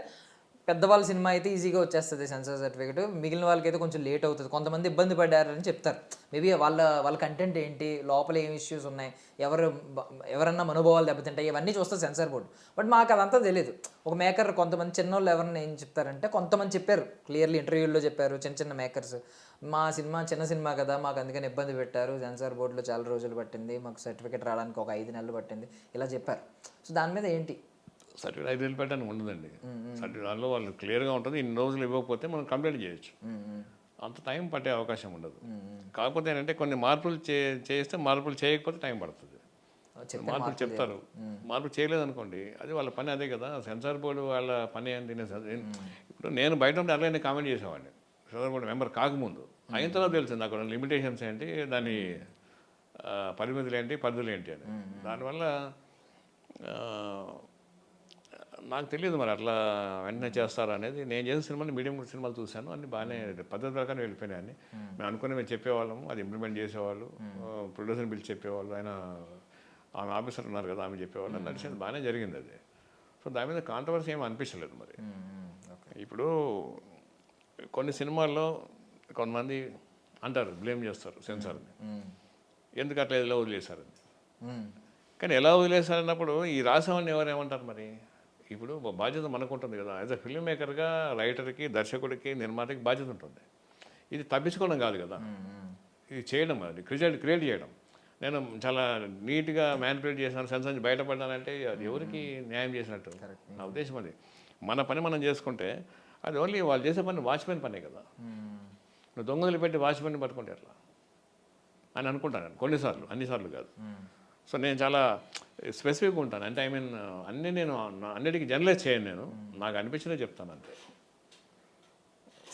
పెద్దవాళ్ళ సినిమా అయితే ఈజీగా వచ్చేస్తుంది సెన్సార్ సర్టిఫికేట్, మిగిలిన వాళ్ళకైతే కొంచెం లేట్ అవుతుంది, కొంతమంది ఇబ్బంది పడ్డారని చెప్తారు. మేబీ వాళ్ళ కంటెంట్ ఏంటి, లోపల ఏం ఇష్యూస్ ఉన్నాయి, ఎవరన్నా మనోభావాలు దెబ్బతింటాయి, ఇవన్నీ చూస్తారు సెన్సార్ బోర్డు. బట్ మాకు అదంతా తెలియదు. ఒక మేకర్ కొంతమంది చిన్నోళ్ళు ఎవరన్నా ఏం చెప్తారంటే, కొంతమంది చెప్పారు క్లియర్లీ ఇంటర్వ్యూల్లో చెప్పారు, చిన్న మేకర్స్, మా సినిమా చిన్న సినిమా కదా, మాకు అందుకని ఇబ్బంది పెట్టారు, సెన్సార్ బోర్డులో చాలా రోజులు పట్టింది, మాకు సర్టిఫికేట్ రావడానికి ఒక 5 నెలలు పట్టింది, ఇలా చెప్పారు. సో దాని మీద ఏంటి? సర్టిఫికేట్ 5 వేలు పెట్టడానికి ఉండదండి. సర్టిఫికేట్ దానిలో వాళ్ళు క్లియర్గా ఉంటుంది, ఇన్ని రోజులు ఇవ్వకపోతే మనం కంప్లైంట్ చేయొచ్చు. అంత టైం పట్టే అవకాశం ఉండదు. కాకపోతే ఏంటంటే కొన్ని మార్పులు చేస్తే, మార్పులు చేయకపోతే టైం పడుతుంది. మార్పులు చెప్తారు, మార్పులు చేయలేదనుకోండి, అది వాళ్ళ పని అదే కదా. సెన్సార్ బోర్డు వాళ్ళ పని ఏంటి? ఇప్పుడు నేను బయట ఉంటే అట్లనే కామెంట్ చేసేవాడిని సెన్సార్ బోర్డు మెంబర్ కాకముందు. అయిన తర్వాత తెలిసింది అక్కడ లిమిటేషన్స్ ఏంటి, దాని పరిమితులు ఏంటి, పరిధులు ఏంటి అని. దానివల్ల నాకు తెలియదు మరి అట్లా వెంటనే చేస్తారు అనేది. నేను చేసిన సినిమాలు మీడియం సినిమాలు చూశాను, అన్ని బాగానే పద్ధతి ప్రకారం వెళ్ళిపోయినాయి అన్ని. మేము అనుకుని మేము చెప్పేవాళ్ళము, అది ఇంప్లిమెంట్ చేసేవాళ్ళు, ప్రొడ్యూసర్ని పిలిచి చెప్పేవాళ్ళు, ఆయన ఆమె ఆఫీసర్ ఉన్నారు కదా, ఆమె చెప్పేవాళ్ళు, నడిచేది బాగానే జరిగింది అది. సో దాని మీద కాంట్రవర్సీ ఏమి అనిపించలేదు. మరి ఇప్పుడు కొన్ని సినిమాల్లో కొంతమంది అంటారు, బ్లేమ్ చేస్తారు సెన్సార్ని, ఎందుకు అట్లా ఎలా వదిలేశారని. కానీ ఎలా వదిలేశారన్నప్పుడు ఈ రాసేవాడిని ఎవరేమంటారు మరి? ఇప్పుడు బాధ్యత మనకు ఉంటుంది కదా, యాజ్ అ ఫిల్మ్ మేకర్గా రైటర్కి, దర్శకుడికి, నిర్మాతకి బాధ్యత ఉంటుంది. ఇది తప్పించుకోవడం కాదు కదా, ఇది చేయడం, అది క్రియేట్ చేయడం. నేను చాలా నీట్గా మ్యానిపులేట్ చేసినాను, సెన్సార్ నుంచి బయటపడ్డానంటే అది ఎవరికి న్యాయం చేసినట్టు? నా ఉద్దేశం అది. మన పని మనం చేసుకుంటే అది ఓన్లీ వాళ్ళు చేసే పని వాచ్మెన్ పనే కదా. నువ్వు దొంగలు పెట్టి వాచ్మెన్ పట్టుకుంటే ఎట్లా అని అనుకుంటాను కొన్నిసార్లు, అన్నిసార్లు కాదు. సో నేను చాలా స్పెసిఫిక్గా ఉంటాను. అంటే ఐ మీన్ నేను అన్నిటికీ జర్నలైజ్ చేయను, నేను నాకు అనిపించినే చెప్తాను అంతే.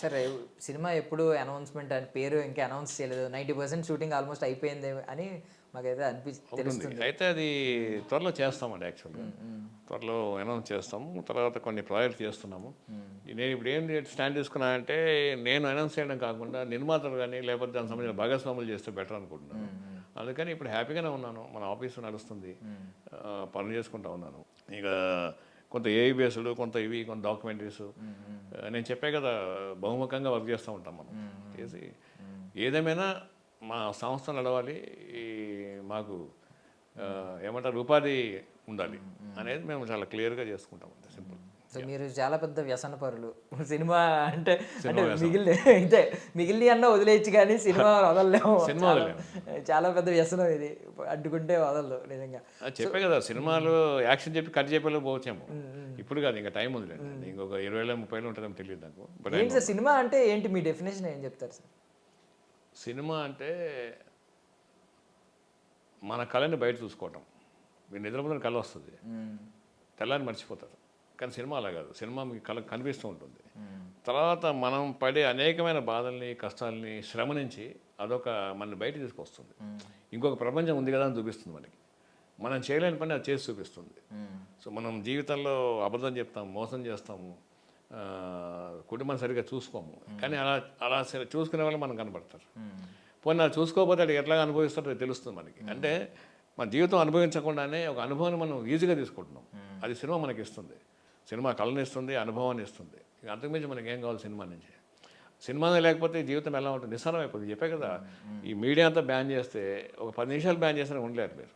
సరే, సినిమా ఎప్పుడు అనౌన్స్మెంట్ అని పేరు ఇంకా అనౌన్స్ చేయలేదు, 90% షూటింగ్ ఆల్మోస్ట్ అయిపోయింది అని మాకైతే తెలుస్తుంది. అయితే అది త్వరలో చేస్తామండి. యాక్చువల్గా త్వరలో అనౌన్స్ చేస్తాము. తర్వాత కొన్ని ప్రాజెక్ట్స్ చేస్తున్నాము. నేను ఇప్పుడు ఏం స్టాండ్ తీసుకున్నానంటే, నేను అనౌన్స్ చేయడం కాకుండా నిర్మాతలు కానీ లేకపోతే దానికి సంబంధించిన భాగస్వాములు చేస్తే బెటర్ అనుకుంటున్నాను. అందుకని ఇప్పుడు హ్యాపీగానే ఉన్నాను, మన ఆఫీసు నడుస్తుంది, పనులు చేసుకుంటా ఉన్నాను. ఇక కొంత ఏఐ బేస్డ్, కొంత ఇవి, కొంత డాక్యుమెంటరీస్. నేను చెప్పే కదా, బహుముఖంగా వర్క్ చేస్తూ ఉంటాం మనం చేసి. ఏదేమైనా మా సంస్థ నడవాలి, మాకు ఏమంటారు ఉపాధి ఉండాలి అనేది మేము చాలా క్లియర్గా చేసుకుంటాం అంతే, సింపుల్. సో మీరు చాలా పెద్ద వ్యసన పరులు. సినిమా అంటే మిగిలిన అన్న వదిలేయచ్చు కానీ సినిమా వదలలేము. సినిమా చాలా పెద్ద వ్యసనం ఇది, అడ్డుకుంటే వదలదు నిజంగా. చెప్పే కదా, సినిమాలు యాక్షన్ చెప్పి కట్ చెప్పేలో పోవచ్చేమో. ఇప్పుడు కాదు, ఇంకా టైం ఉందిలేండి, ఇంకొక 20-30 ఉంటుందేమో తెలియదు నాకు. బట్ ఏంటి సార్ సినిమా అంటే ఏంటి, మీ డెఫినేషన్ ఏం చెప్తారు సార్? సినిమా అంటే మన కళని బయట చూసుకోవటం. మీరు నిద్రపోతున్న కళ వస్తుంది, తెల్లారి మర్చిపోతారు. కానీ సినిమా అలా కాదు, సినిమా మీకు కళ కనిపిస్తూ ఉంటుంది. తర్వాత మనం పడే అనేకమైన బాధల్ని, కష్టాలని, శ్రమ నుంచి అదొక మన బయట తీసుకొస్తుంది. ఇంకొక ప్రపంచం ఉంది కదా అని చూపిస్తుంది మనకి. మనం చేయలేని పని అది చేసి చూపిస్తుంది. సో మనం జీవితంలో అబద్ధం చెప్తాము, మోసం చేస్తాము, కుటుంబం సరిగ్గా చూసుకోము. కానీ అలా చూసుకునే వాళ్ళు మనం కనబడతారు. పోనీ అలా చూసుకోకపోతే అది ఎట్లా అనుభవిస్తారో తెలుస్తుంది మనకి. అంటే మన జీవితం అనుభవించకుండానే ఒక అనుభవాన్ని మనం ఈజీగా తీసుకుంటున్నాం. అది సినిమా మనకి ఇస్తుంది. సినిమా కళను ఇస్తుంది, అనుభవాన్ని ఇస్తుంది. ఇక అంతకుమించి మనకి ఏం కావాలి సినిమా నుంచి? సినిమానే లేకపోతే జీవితం ఎలా ఉంటుంది? నిస్సారం అయిపోతుంది. చెప్పే కదా, ఈ మీడియా అంతా బ్యాన్ చేస్తే ఒక 10 నిమిషాలు బ్యాన్ చేస్తే ఉండలేరు మీరు.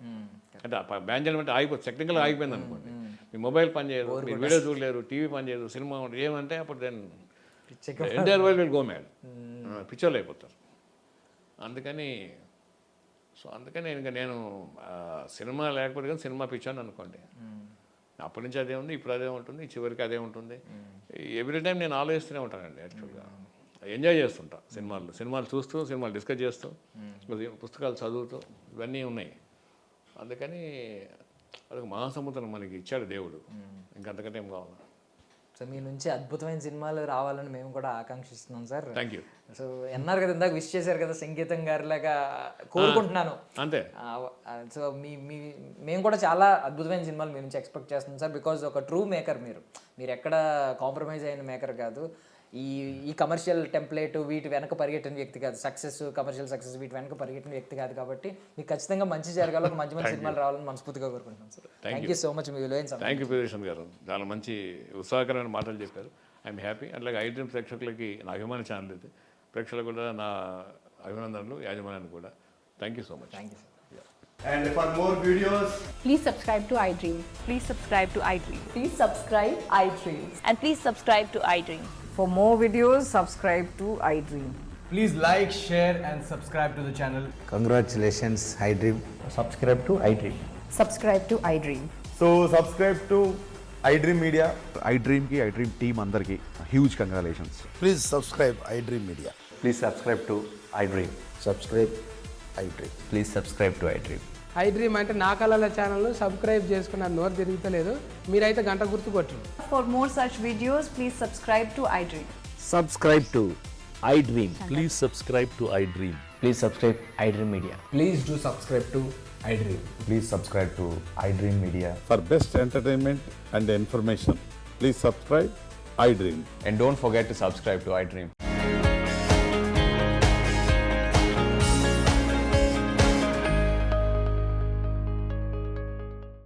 అంటే బ్యాన్ చేయడం అంటే ఆగిపోతుంది, టెక్నికల్గా ఆగిపోయింది అనుకోండి. మీ మొబైల్ పని చేయదు, మీరు వీడియో చూడలేరు, టీవీ పని చేయదు, సినిమా ఏమంటే అప్పుడు then entire world will go mad, పిక్చర్లు అయిపోతారు. అందుకని ఇంకా నేను సినిమా లేకపోతే కానీ సినిమా పిక్చర్ అనుకోండి. అప్పటి నుంచి అదే ఉంది, ఇప్పుడు అదే ఉంటుంది, చివరికి అదే ఉంటుంది. ఎవ్రీ టైం నేను ఆలోచిస్తూనే ఉంటానండి. యాక్చువల్గా ఎంజాయ్ చేస్తుంటా సినిమాలు చూస్తూ, సినిమాలు డిస్కస్ చేస్తూ, పుస్తకాలు చదువుతూ, ఇవన్నీ ఉన్నాయి. అందుకని అదొక మహాసముద్రం మనకి ఇచ్చాడు దేవుడు, ఇంకంతకంటే ఏం కావాలి. సో మీ నుంచి అద్భుతమైన సినిమాలు రావాలని మేము కూడా ఆకాంక్షిస్తున్నాం సార్. Thank you. సో అన్నారు కదా, ఇందాక విష్ చేశారు కదా, సంగీతం గారిలాగా కోరుకుంటున్నాను. అంతే. సో మేము కూడా చాలా అద్భుతమైన సినిమాలు మీ నుంచి ఎక్స్పెక్ట్ చేస్తున్నాం సార్. బికాజ్ ఒక ట్రూ మేకర్ మీరు ఎక్కడ కాంప్రమైజ్ అయిన మేకర్ కాదు. ఈ కమర్షియల్ టెంప్లెట్ వీటి వెనక పరిగెట్టిన వ్యక్తి కాదు. కమర్షియల్ సక్సెస్ వీటి వెనక పరిగెట్టిన వ్యక్తి కాదు. కాబట్టి మీకు ఖచ్చితంగా మంచి జరగాలి, ఒక మంచి సినిమాలు రావాలని మనస్ఫూర్తిగా కోరుకుంటున్నాం sir. Thank you so much. మీ విలువైన సమయం. థ్యాంక్ యూ ప్రియదర్శన్ గారు, చాలా మంచి ఉత్సాహకరమైన మాటలు చెప్పారు. I'm happy. అట్లాగే ఐ డ్రీమ్ ప్రేక్షకులకి నా అభిమాన ఛానల్ ఇది, ప్రేక్షకులకు కూడా నా అభినందనలు, యాజమాన్యానికి కూడా. Thank you so much. Thank you sir. And for more videos, Please subscribe to iDream. Please subscribe to iDream. Please subscribe iDream. And please subscribe to iDream. For more videos, subscribe to iDream. please like, share and subscribe to the channel. Congratulations, iDream. Subscribe to iDream. Subscribe to iDream. So subscribe to iDream Media. iDream team అందరికి huge congratulations. Please subscribe iDream Media. Please subscribe to iDream. Subscribe iDream. Please subscribe to iDream. iDream అంటే నా కళల channel subscribe చేసుకున్న నోరు తిరుగుతలేదు, మీరైతే గంట గుర్తు కొట్టండి. For more such videos, please subscribe to iDream. Subscribe to iDream. Please subscribe to iDream. Please subscribe iDream Media. Please do subscribe to iDream. Please subscribe to iDream Media. For best entertainment and information, please subscribe iDream. And don't forget to subscribe to iDream.